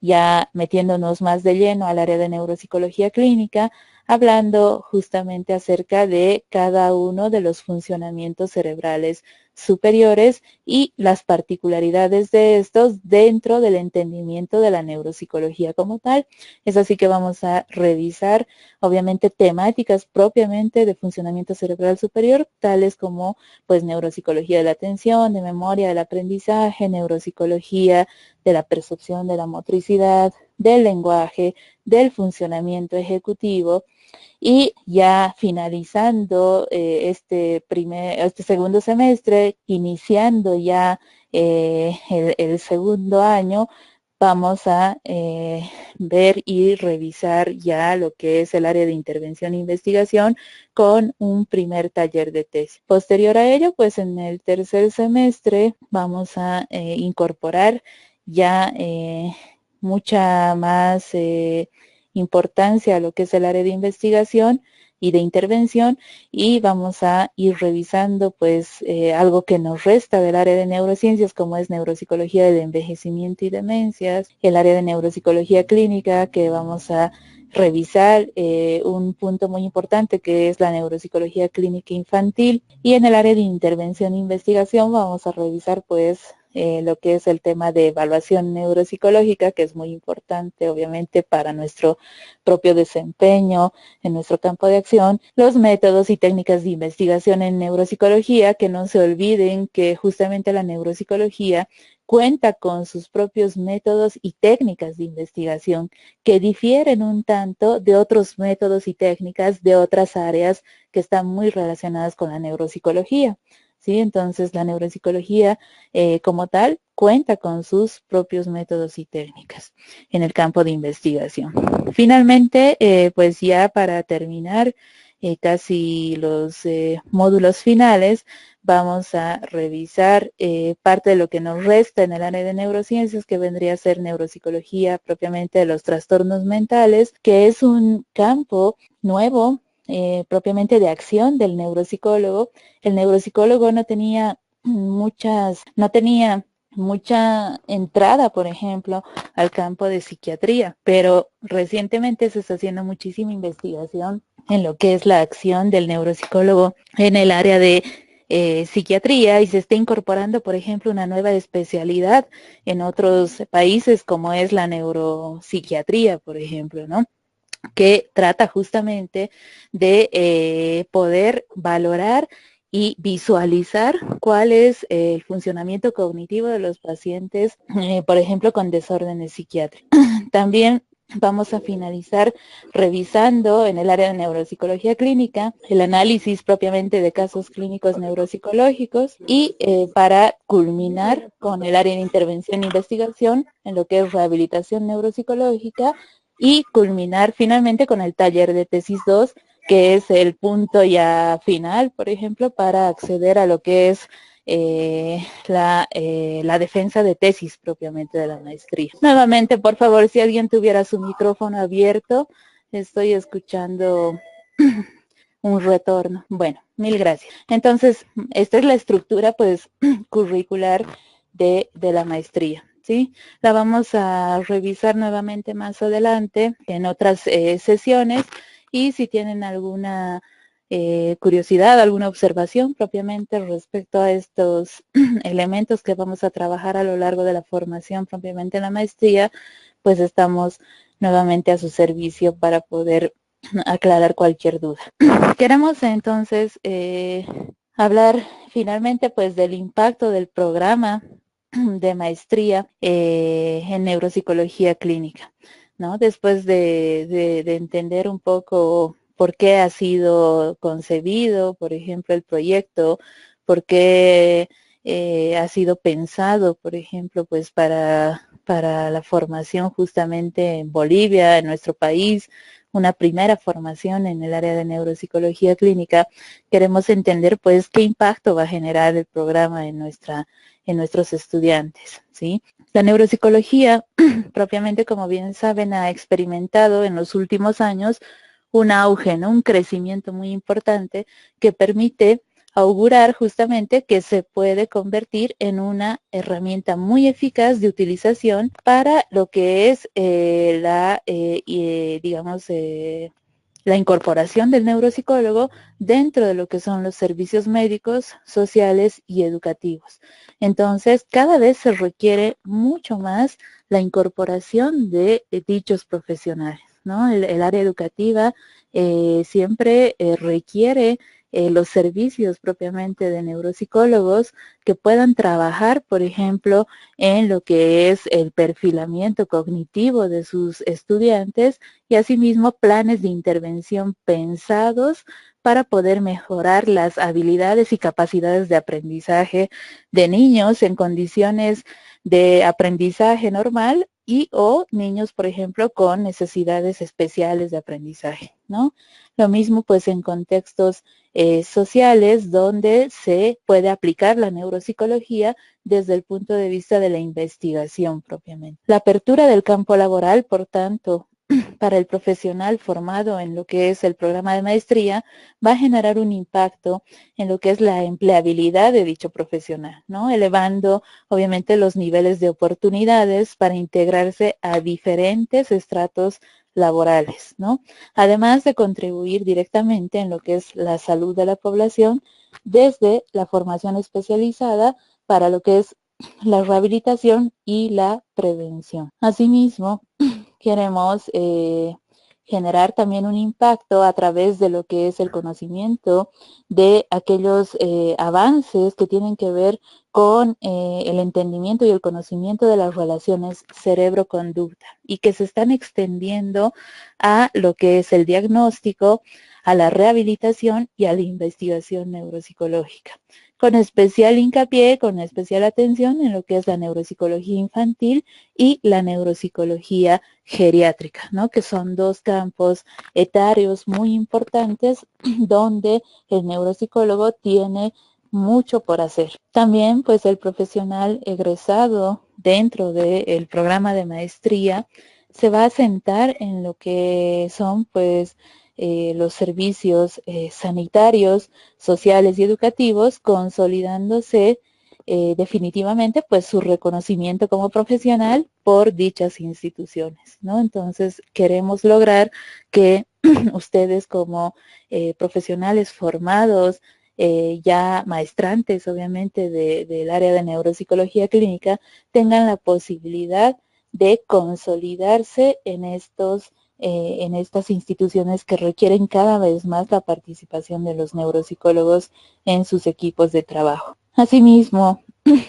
ya metiéndonos más de lleno al área de neuropsicología clínica, hablando justamente acerca de cada uno de los funcionamientos cerebrales superiores y las particularidades de estos dentro del entendimiento de la neuropsicología como tal. Es así que vamos a revisar, obviamente, temáticas propiamente de funcionamiento cerebral superior, tales como pues neuropsicología de la atención, de memoria, del aprendizaje, neuropsicología de la percepción, de la motricidad, del lenguaje, del funcionamiento ejecutivo, y ya finalizando este segundo semestre, iniciando ya el segundo año, vamos a ver y revisar ya lo que es el área de intervención e investigación con un primer taller de tesis. Posterior a ello, pues en el tercer semestre vamos a incorporar ya mucha más importancia a lo que es el área de investigación y de intervención, y vamos a ir revisando pues algo que nos resta del área de neurociencias, como es neuropsicología del envejecimiento y demencias, el área de neuropsicología clínica, que vamos a revisar un punto muy importante que es la neuropsicología clínica infantil, y en el área de intervención e investigación vamos a revisar pues lo que es el tema de evaluación neuropsicológica, que es muy importante obviamente para nuestro propio desempeño en nuestro campo de acción, los métodos y técnicas de investigación en neuropsicología, que no se olviden que justamente la neuropsicología cuenta con sus propios métodos y técnicas de investigación que difieren un tanto de otros métodos y técnicas de otras áreas que están muy relacionadas con la neuropsicología. ¿Sí? Entonces, la neuropsicología como tal cuenta con sus propios métodos y técnicas en el campo de investigación. Finalmente, pues ya para terminar casi los módulos finales, vamos a revisar parte de lo que nos resta en el área de neurociencias, que vendría a ser neuropsicología propiamente de los trastornos mentales, que es un campo nuevo propiamente de acción del neuropsicólogo. El neuropsicólogo no tenía mucha entrada, por ejemplo, al campo de psiquiatría, pero recientemente se está haciendo muchísima investigación en lo que es la acción del neuropsicólogo en el área de psiquiatría, y se está incorporando, por ejemplo, una nueva especialidad en otros países, como es la neuropsiquiatría, por ejemplo, ¿no? Que trata justamente de poder valorar y visualizar cuál es el funcionamiento cognitivo de los pacientes, por ejemplo, con desórdenes psiquiátricos. También vamos a finalizar revisando en el área de neuropsicología clínica el análisis propiamente de casos clínicos neuropsicológicos, y para culminar con el área de intervención e investigación en lo que es rehabilitación neuropsicológica, y culminar finalmente con el taller de tesis 2, que es el punto ya final, por ejemplo, para acceder a lo que es la defensa de tesis propiamente de la maestría. Nuevamente, por favor, si alguien tuviera su micrófono abierto, estoy escuchando un retorno. Bueno, mil gracias. Entonces, esta es la estructura pues curricular de la maestría. ¿Sí? La vamos a revisar nuevamente más adelante en otras sesiones, y si tienen alguna curiosidad, alguna observación propiamente respecto a estos elementos que vamos a trabajar a lo largo de la formación propiamente en la maestría, pues estamos nuevamente a su servicio para poder aclarar cualquier duda. Queremos entonces hablar finalmente pues del impacto del programa de maestría en neuropsicología clínica, ¿no? Después de entender un poco por qué ha sido concebido, por ejemplo, el proyecto, por qué ha sido pensado, por ejemplo, pues para la formación justamente en Bolivia, en nuestro país, una primera formación en el área de neuropsicología clínica, queremos entender pues qué impacto va a generar el programa en nuestros estudiantes, ¿sí? La neuropsicología, propiamente como bien saben, ha experimentado en los últimos años un auge, ¿no? Un crecimiento muy importante que permite augurar justamente que se puede convertir en una herramienta muy eficaz de utilización para lo que es la incorporación del neuropsicólogo dentro de lo que son los servicios médicos, sociales y educativos. Entonces, cada vez se requiere mucho más la incorporación de dichos profesionales, ¿no? El área educativa siempre requiere los servicios propiamente de neuropsicólogos que puedan trabajar, por ejemplo, en lo que es el perfilamiento cognitivo de sus estudiantes y asimismo planes de intervención pensados para poder mejorar las habilidades y capacidades de aprendizaje de niños en condiciones de aprendizaje normal y o niños, por ejemplo, con necesidades especiales de aprendizaje, ¿no? Lo mismo pues en contextos sociales donde se puede aplicar la neuropsicología desde el punto de vista de la investigación propiamente. La apertura del campo laboral, por tanto, para el profesional formado en lo que es el programa de maestría, va a generar un impacto en lo que es la empleabilidad de dicho profesional, ¿no? Elevando obviamente los niveles de oportunidades para integrarse a diferentes estratos laborales, ¿no? Además de contribuir directamente en lo que es la salud de la población desde la formación especializada para lo que es la rehabilitación y la prevención. Asimismo, queremos generar también un impacto a través de lo que es el conocimiento de aquellos avances que tienen que ver con el entendimiento y el conocimiento de las relaciones cerebro-conducta y que se están extendiendo a lo que es el diagnóstico, a la rehabilitación y a la investigación neuropsicológica, con especial hincapié, con especial atención en lo que es la neuropsicología infantil y la neuropsicología geriátrica, ¿no? Que son dos campos etarios muy importantes donde el neuropsicólogo tiene mucho por hacer. También, pues, el profesional egresado dentro del programa de maestría se va a sentar en lo que son, pues, los servicios sanitarios, sociales y educativos, consolidándose definitivamente pues su reconocimiento como profesional por dichas instituciones, ¿no? Entonces queremos lograr que ustedes como profesionales formados, ya maestrantes obviamente del área de neuropsicología clínica, tengan la posibilidad de consolidarse en estas instituciones que requieren cada vez más la participación de los neuropsicólogos en sus equipos de trabajo. Asimismo,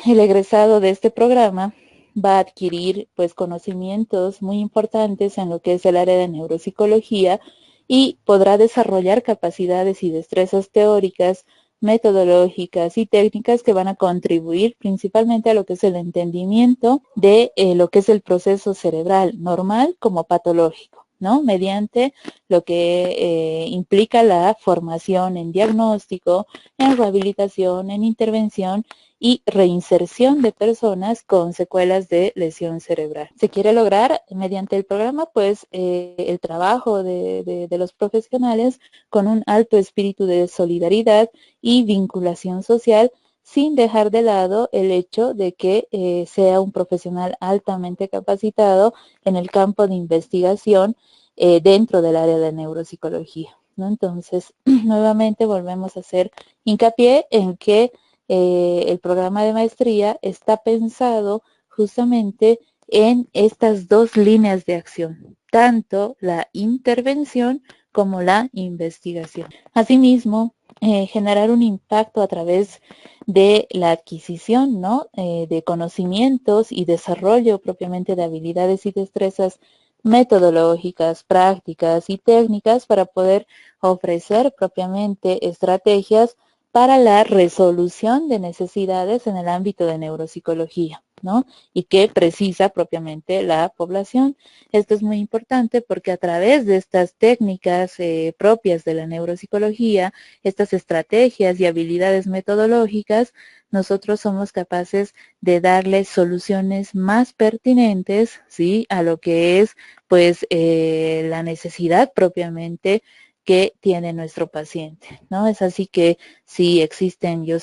el egresado de este programa va a adquirir pues conocimientos muy importantes en lo que es el área de neuropsicología y podrá desarrollar capacidades y destrezas teóricas, metodológicas y técnicas que van a contribuir principalmente a lo que es el entendimiento de lo que es el proceso cerebral normal como patológico, ¿no? Mediante lo que implica la formación en diagnóstico, en rehabilitación, en intervención y reinserción de personas con secuelas de lesión cerebral. Se quiere lograr mediante el programa pues el trabajo de los profesionales con un alto espíritu de solidaridad y vinculación social, sin dejar de lado el hecho de que sea un profesional altamente capacitado en el campo de investigación dentro del área de neuropsicología, ¿no? Entonces, nuevamente volvemos a hacer hincapié en que el programa de maestría está pensado justamente en estas dos líneas de acción, tanto la intervención como la investigación. Asimismo, generar un impacto a través de la adquisición, ¿no? De conocimientos y desarrollo propiamente de habilidades y destrezas metodológicas, prácticas y técnicas para poder ofrecer propiamente estrategias para la resolución de necesidades en el ámbito de neuropsicología. ¿no? Y que precisa propiamente la población. Esto es muy importante porque a través de estas técnicas propias de la neuropsicología, estas estrategias y habilidades metodológicas, nosotros somos capaces de darle soluciones más pertinentes, ¿sí?, a lo que es, pues, la necesidad propiamente que tiene nuestro paciente, ¿no? Es así que si existen, yo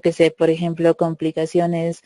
que sé, por ejemplo, complicaciones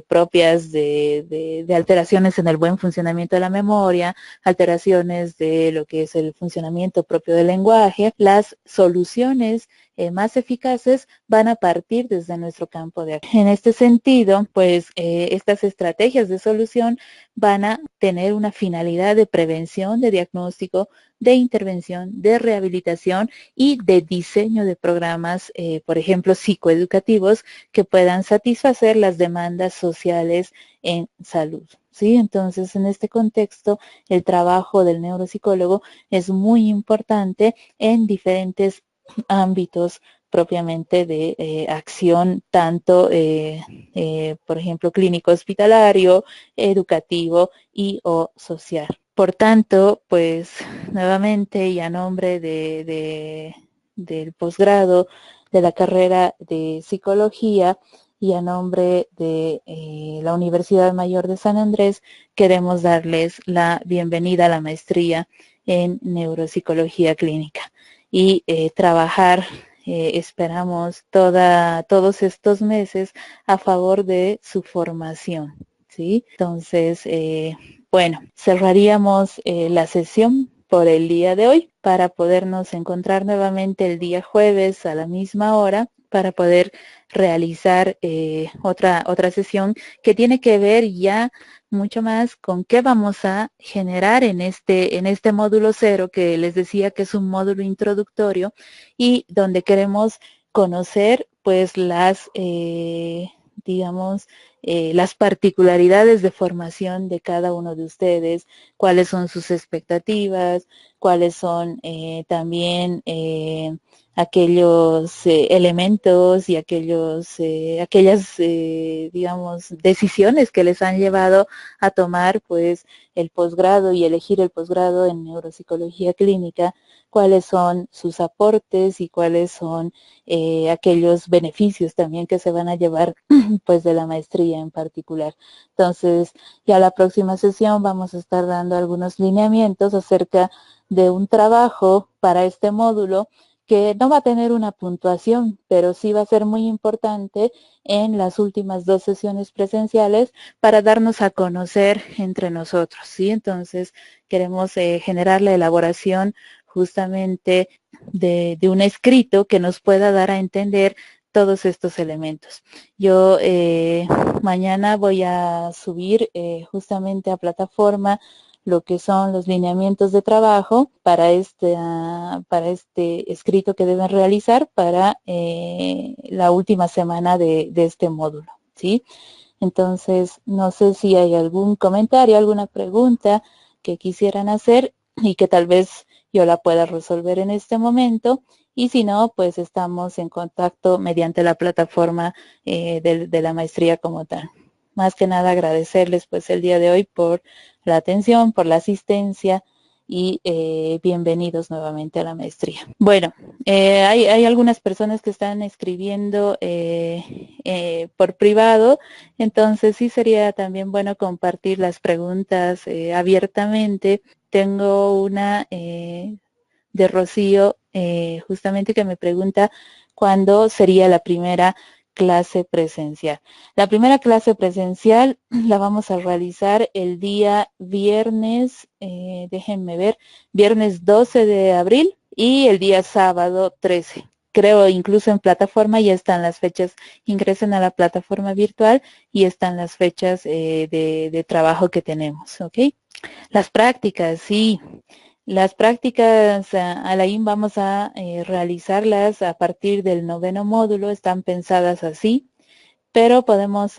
propias de alteraciones en el buen funcionamiento de la memoria, alteraciones de lo que es el funcionamiento propio del lenguaje, las soluciones más eficaces van a partir desde nuestro campo de acción. En este sentido, pues estas estrategias de solución van a tener una finalidad de prevención, de diagnóstico, de intervención, de rehabilitación y de diseño de programas, por ejemplo, psicoeducativos que puedan satisfacer las demandas sociales en salud. ¿Sí? Entonces, en este contexto, el trabajo del neuropsicólogo es muy importante en diferentes ámbitos propiamente de acción, tanto, por ejemplo, clínico hospitalario, educativo y o social. Por tanto, pues nuevamente y a nombre del posgrado de la carrera de psicología y a nombre de la Universidad Mayor de San Andrés, queremos darles la bienvenida a la maestría en neuropsicología clínica y trabajar, esperamos, todos estos meses a favor de su formación, ¿sí? Entonces, bueno, cerraríamos la sesión por el día de hoy para podernos encontrar nuevamente el día jueves a la misma hora para poder realizar otra sesión que tiene que ver ya mucho más con qué vamos a generar en este módulo 0 que les decía que es un módulo introductorio y donde queremos conocer pues digamos, las particularidades de formación de cada uno de ustedes, cuáles son sus expectativas, cuáles son también aquellos elementos y aquellas, digamos, decisiones que les han llevado a tomar, pues, el posgrado y elegir el posgrado en neuropsicología clínica, cuáles son sus aportes y cuáles son aquellos beneficios también que se van a llevar, pues, de la maestría en particular. Entonces, ya la próxima sesión vamos a estar dando algunos lineamientos acerca de un trabajo para este módulo que no va a tener una puntuación, pero sí va a ser muy importante en las últimas 2 sesiones presenciales para darnos a conocer entre nosotros, ¿sí? Entonces, queremos generar la elaboración justamente de un escrito que nos pueda dar a entender todos estos elementos. Yo mañana voy a subir justamente a plataforma lo que son los lineamientos de trabajo para este escrito que deben realizar para la última semana de este módulo, ¿sí? Entonces, no sé si hay algún comentario, alguna pregunta que quisieran hacer y que tal vez yo la pueda resolver en este momento. Y si no, pues estamos en contacto mediante la plataforma de la maestría como tal. Más que nada agradecerles pues el día de hoy por la atención, por la asistencia y bienvenidos nuevamente a la maestría. Bueno, hay algunas personas que están escribiendo por privado, entonces sí sería también bueno compartir las preguntas abiertamente. Tengo una de Rocío, justamente que me pregunta cuándo sería la primera clase presencial. La primera clase presencial la vamos a realizar el día viernes, déjenme ver, viernes 12 de abril y el día sábado 13. Creo incluso en plataforma ya están las fechas, ingresen a la plataforma virtual y están las fechas de trabajo que tenemos, ¿ok? Las prácticas, sí. Las prácticas, Alain, vamos a realizarlas a partir del 9º módulo, están pensadas así. pero podemos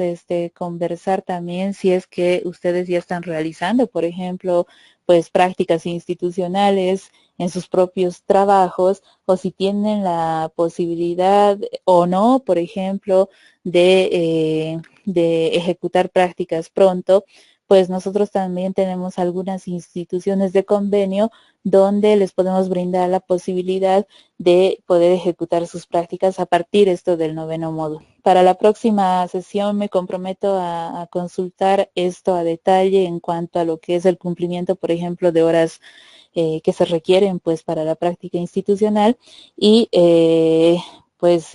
conversar también si es que ustedes ya están realizando, por ejemplo, pues prácticas institucionales en sus propios trabajos o si tienen la posibilidad o no, por ejemplo, de ejecutar prácticas pronto, pues nosotros también tenemos algunas instituciones de convenio donde les podemos brindar la posibilidad de poder ejecutar sus prácticas a partir esto del noveno módulo. Para la próxima sesión me comprometo a consultar esto a detalle en cuanto a lo que es el cumplimiento, por ejemplo, de horas que se requieren pues para la práctica institucional y pues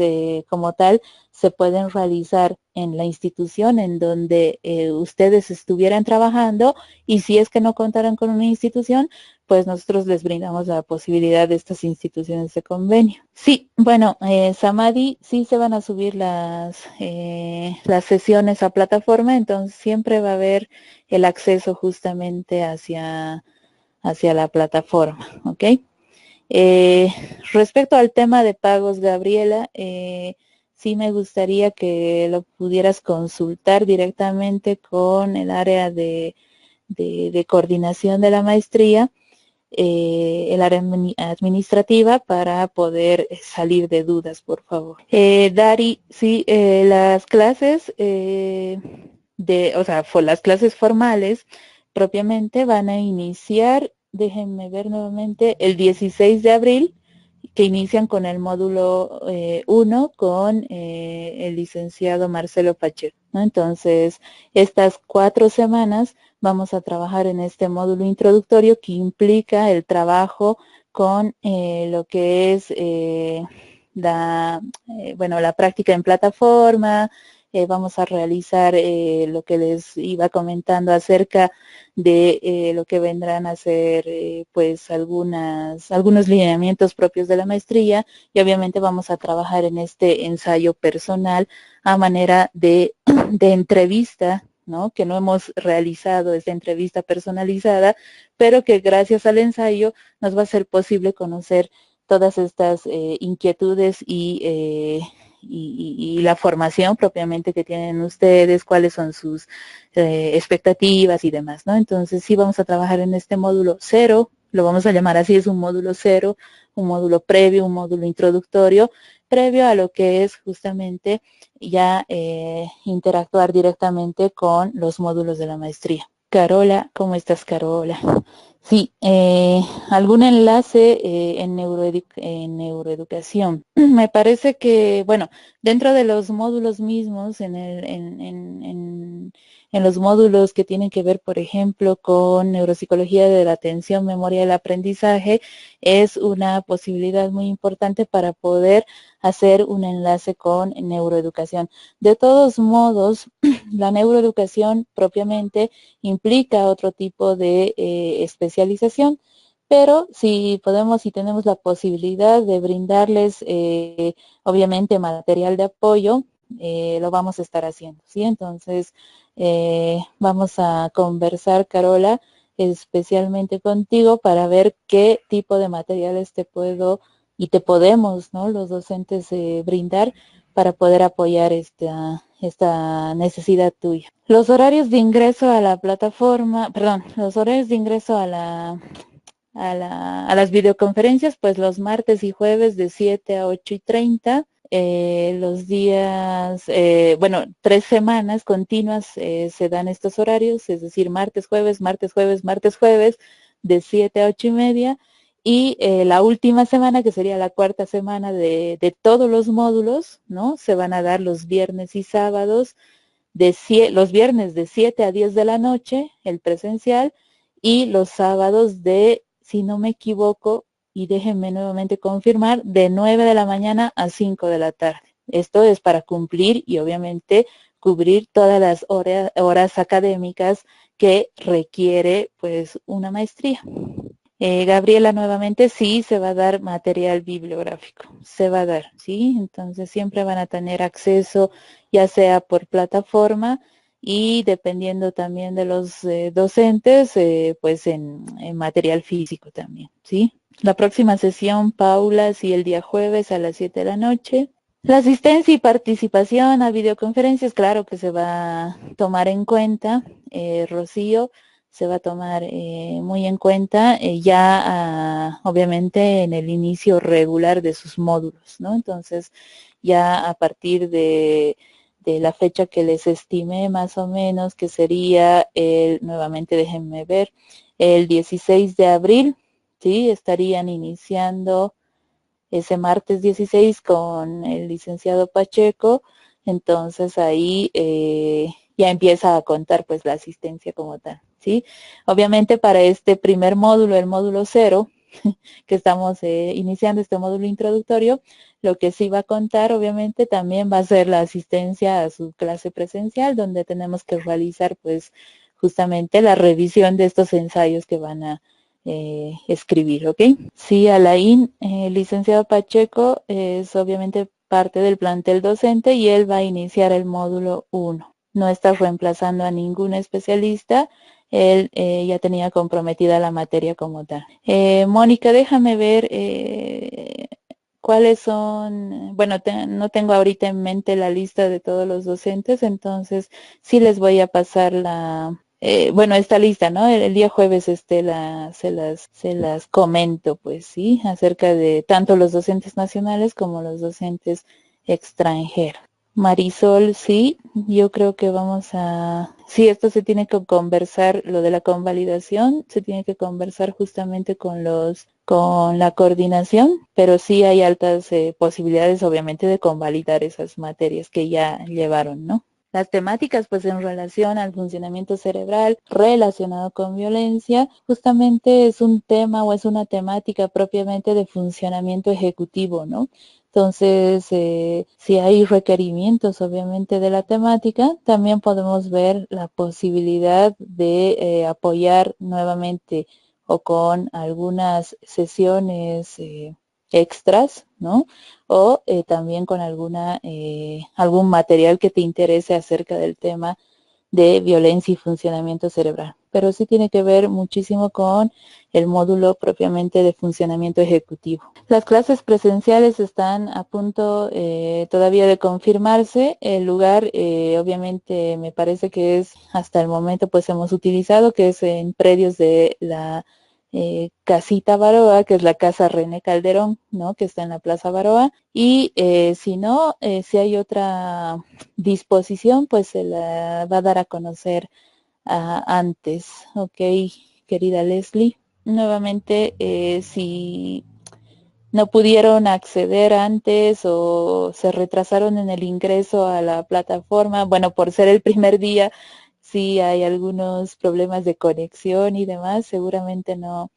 como tal se pueden realizar en la institución en donde ustedes estuvieran trabajando y si es que no contaran con una institución, pues nosotros les brindamos la posibilidad de estas instituciones de convenio. Sí, bueno, Samadhi, sí se van a subir las sesiones a plataforma, entonces siempre va a haber el acceso justamente hacia la plataforma, ¿ok? Eh, Respecto al tema de pagos, Gabriela, sí me gustaría que lo pudieras consultar directamente con el área de coordinación de la maestría, el área administrativa para poder salir de dudas, por favor. Dari, sí, las clases o sea, las clases formales propiamente van a iniciar, déjenme ver nuevamente, el 16 de abril, que inician con el módulo 1 con el licenciado Marcelo Pacheco, ¿no? Entonces, estas 4 semanas vamos a trabajar en este módulo introductorio que implica el trabajo con lo que es la práctica en plataforma. Vamos a realizar lo que les iba comentando acerca de lo que vendrán a ser pues algunos lineamientos propios de la maestría y obviamente vamos a trabajar en este ensayo personal a manera de entrevista, ¿no? Que no hemos realizado esta entrevista personalizada, pero que gracias al ensayo nos va a ser posible conocer todas estas inquietudes y la formación propiamente que tienen ustedes, cuáles son sus expectativas y demás, ¿no? Entonces sí vamos a trabajar en este módulo 0, lo vamos a llamar así, es un módulo 0, un módulo previo, un módulo introductorio, previo a lo que es justamente ya interactuar directamente con los módulos de la maestría. Carola, ¿cómo estás, Carola? Sí, algún enlace en neuroeducación. Me parece que, bueno, dentro de los módulos mismos, en los módulos que tienen que ver, por ejemplo, con neuropsicología de la atención, memoria y el aprendizaje, es una posibilidad muy importante para poder hacer un enlace con neuroeducación. De todos modos, la neuroeducación propiamente implica otro tipo de especialización, pero si podemos, si tenemos la posibilidad de brindarles, obviamente, material de apoyo, lo vamos a estar haciendo, ¿sí? Entonces, vamos a conversar, Carola, especialmente contigo para ver qué tipo de materiales te puedo y te podemos, ¿no? Los docentes brindar para poder apoyar esta necesidad tuya. Los horarios de ingreso a la plataforma, perdón, los horarios de ingreso a las videoconferencias, pues los martes y jueves de 7 a 8:30, los días, bueno, 3 semanas continuas se dan estos horarios, es decir, martes, jueves, martes, jueves, martes, jueves, de 7 a 8:30, y la última semana, que sería la cuarta semana de todos los módulos, ¿no? Se van a dar los viernes y sábados, los viernes de 7 a 10 de la noche, el presencial, y los sábados si no me equivoco, y déjenme nuevamente confirmar, de 9 de la mañana a 5 de la tarde. Esto es para cumplir y obviamente cubrir todas las horas académicas que requiere pues una maestría. Gabriela, nuevamente, sí, se va a dar material bibliográfico, se va a dar, ¿sí? Entonces siempre van a tener acceso, ya sea por plataforma y dependiendo también de los docentes, pues en material físico también, ¿sí? La próxima sesión, Paula, sí, el día jueves a las 7 de la noche. La asistencia y participación a videoconferencias, claro que se va a tomar en cuenta, Rocío, se va a tomar muy en cuenta ya obviamente en el inicio regular de sus módulos, ¿no? Entonces ya a partir de la fecha que les estimé más o menos, que sería nuevamente déjenme ver, el 16 de abril, ¿sí? Estarían iniciando ese martes 16 con el licenciado Pacheco, entonces ahí ya empieza a contar pues la asistencia como tal, ¿sí? Obviamente para este primer módulo, el módulo 0, que estamos iniciando este módulo introductorio, lo que sí va a contar obviamente también va a ser la asistencia a su clase presencial, donde tenemos que realizar pues justamente la revisión de estos ensayos que van a escribir, ¿ok? Sí, Alain, el licenciado Pacheco es obviamente parte del plantel docente y él va a iniciar el módulo 1. No está reemplazando a ningún especialista, él ya tenía comprometida la materia como tal. Mónica, déjame ver cuáles son, bueno, no tengo ahorita en mente la lista de todos los docentes, entonces sí les voy a pasar bueno, esta lista, ¿no? El día jueves se las comento, pues sí, acerca de tanto los docentes nacionales como los docentes extranjeros. Marisol, sí, yo creo que sí, esto se tiene que conversar, lo de la convalidación, se tiene que conversar justamente con la coordinación, pero sí hay altas posibilidades, obviamente, de convalidar esas materias que ya llevaron, ¿no? Las temáticas, pues en relación al funcionamiento cerebral relacionado con violencia, justamente es un tema o es una temática propiamente de funcionamiento ejecutivo, ¿no? Entonces, si hay requerimientos, obviamente, de la temática, también podemos ver la posibilidad de apoyar nuevamente o con algunas sesiones extras, ¿no? O también con algún material que te interese acerca del tema de violencia y funcionamiento cerebral. Pero sí tiene que ver muchísimo con el módulo propiamente de funcionamiento ejecutivo. Las clases presenciales están a punto todavía de confirmarse. El lugar, obviamente, me parece que es hasta el momento, pues hemos utilizado, que es en predios de la Casita Baroa, que es la Casa René Calderón, ¿no? Que está en la Plaza Baroa. Y si no, si hay otra disposición, pues se la va a dar a conocer antes, ¿ok? Querida Leslie. Nuevamente, si no pudieron acceder antes o se retrasaron en el ingreso a la plataforma, bueno, por ser el primer día, sí hay algunos problemas de conexión y demás, seguramente no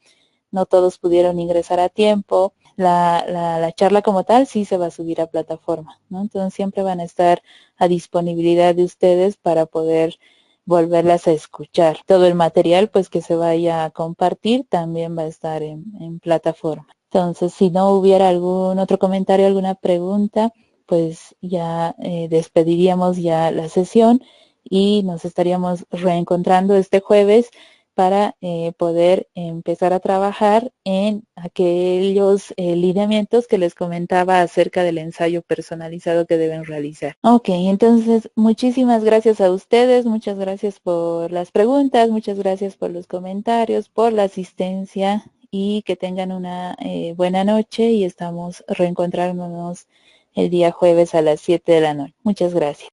todos pudieron ingresar a tiempo. La charla como tal sí se va a subir a plataforma, ¿no? Entonces siempre van a estar a disponibilidad de ustedes para poder volverlas a escuchar. Todo el material pues que se vaya a compartir también va a estar en plataforma. Entonces, si no hubiera algún otro comentario, alguna pregunta, pues ya despediríamos ya la sesión y nos estaríamos reencontrando este jueves para poder empezar a trabajar en aquellos lineamientos que les comentaba acerca del ensayo personalizado que deben realizar. Ok, entonces muchísimas gracias a ustedes, muchas gracias por las preguntas, muchas gracias por los comentarios, por la asistencia y que tengan una buena noche y estamos reencontrándonos el día jueves a las 7 de la noche. Muchas gracias.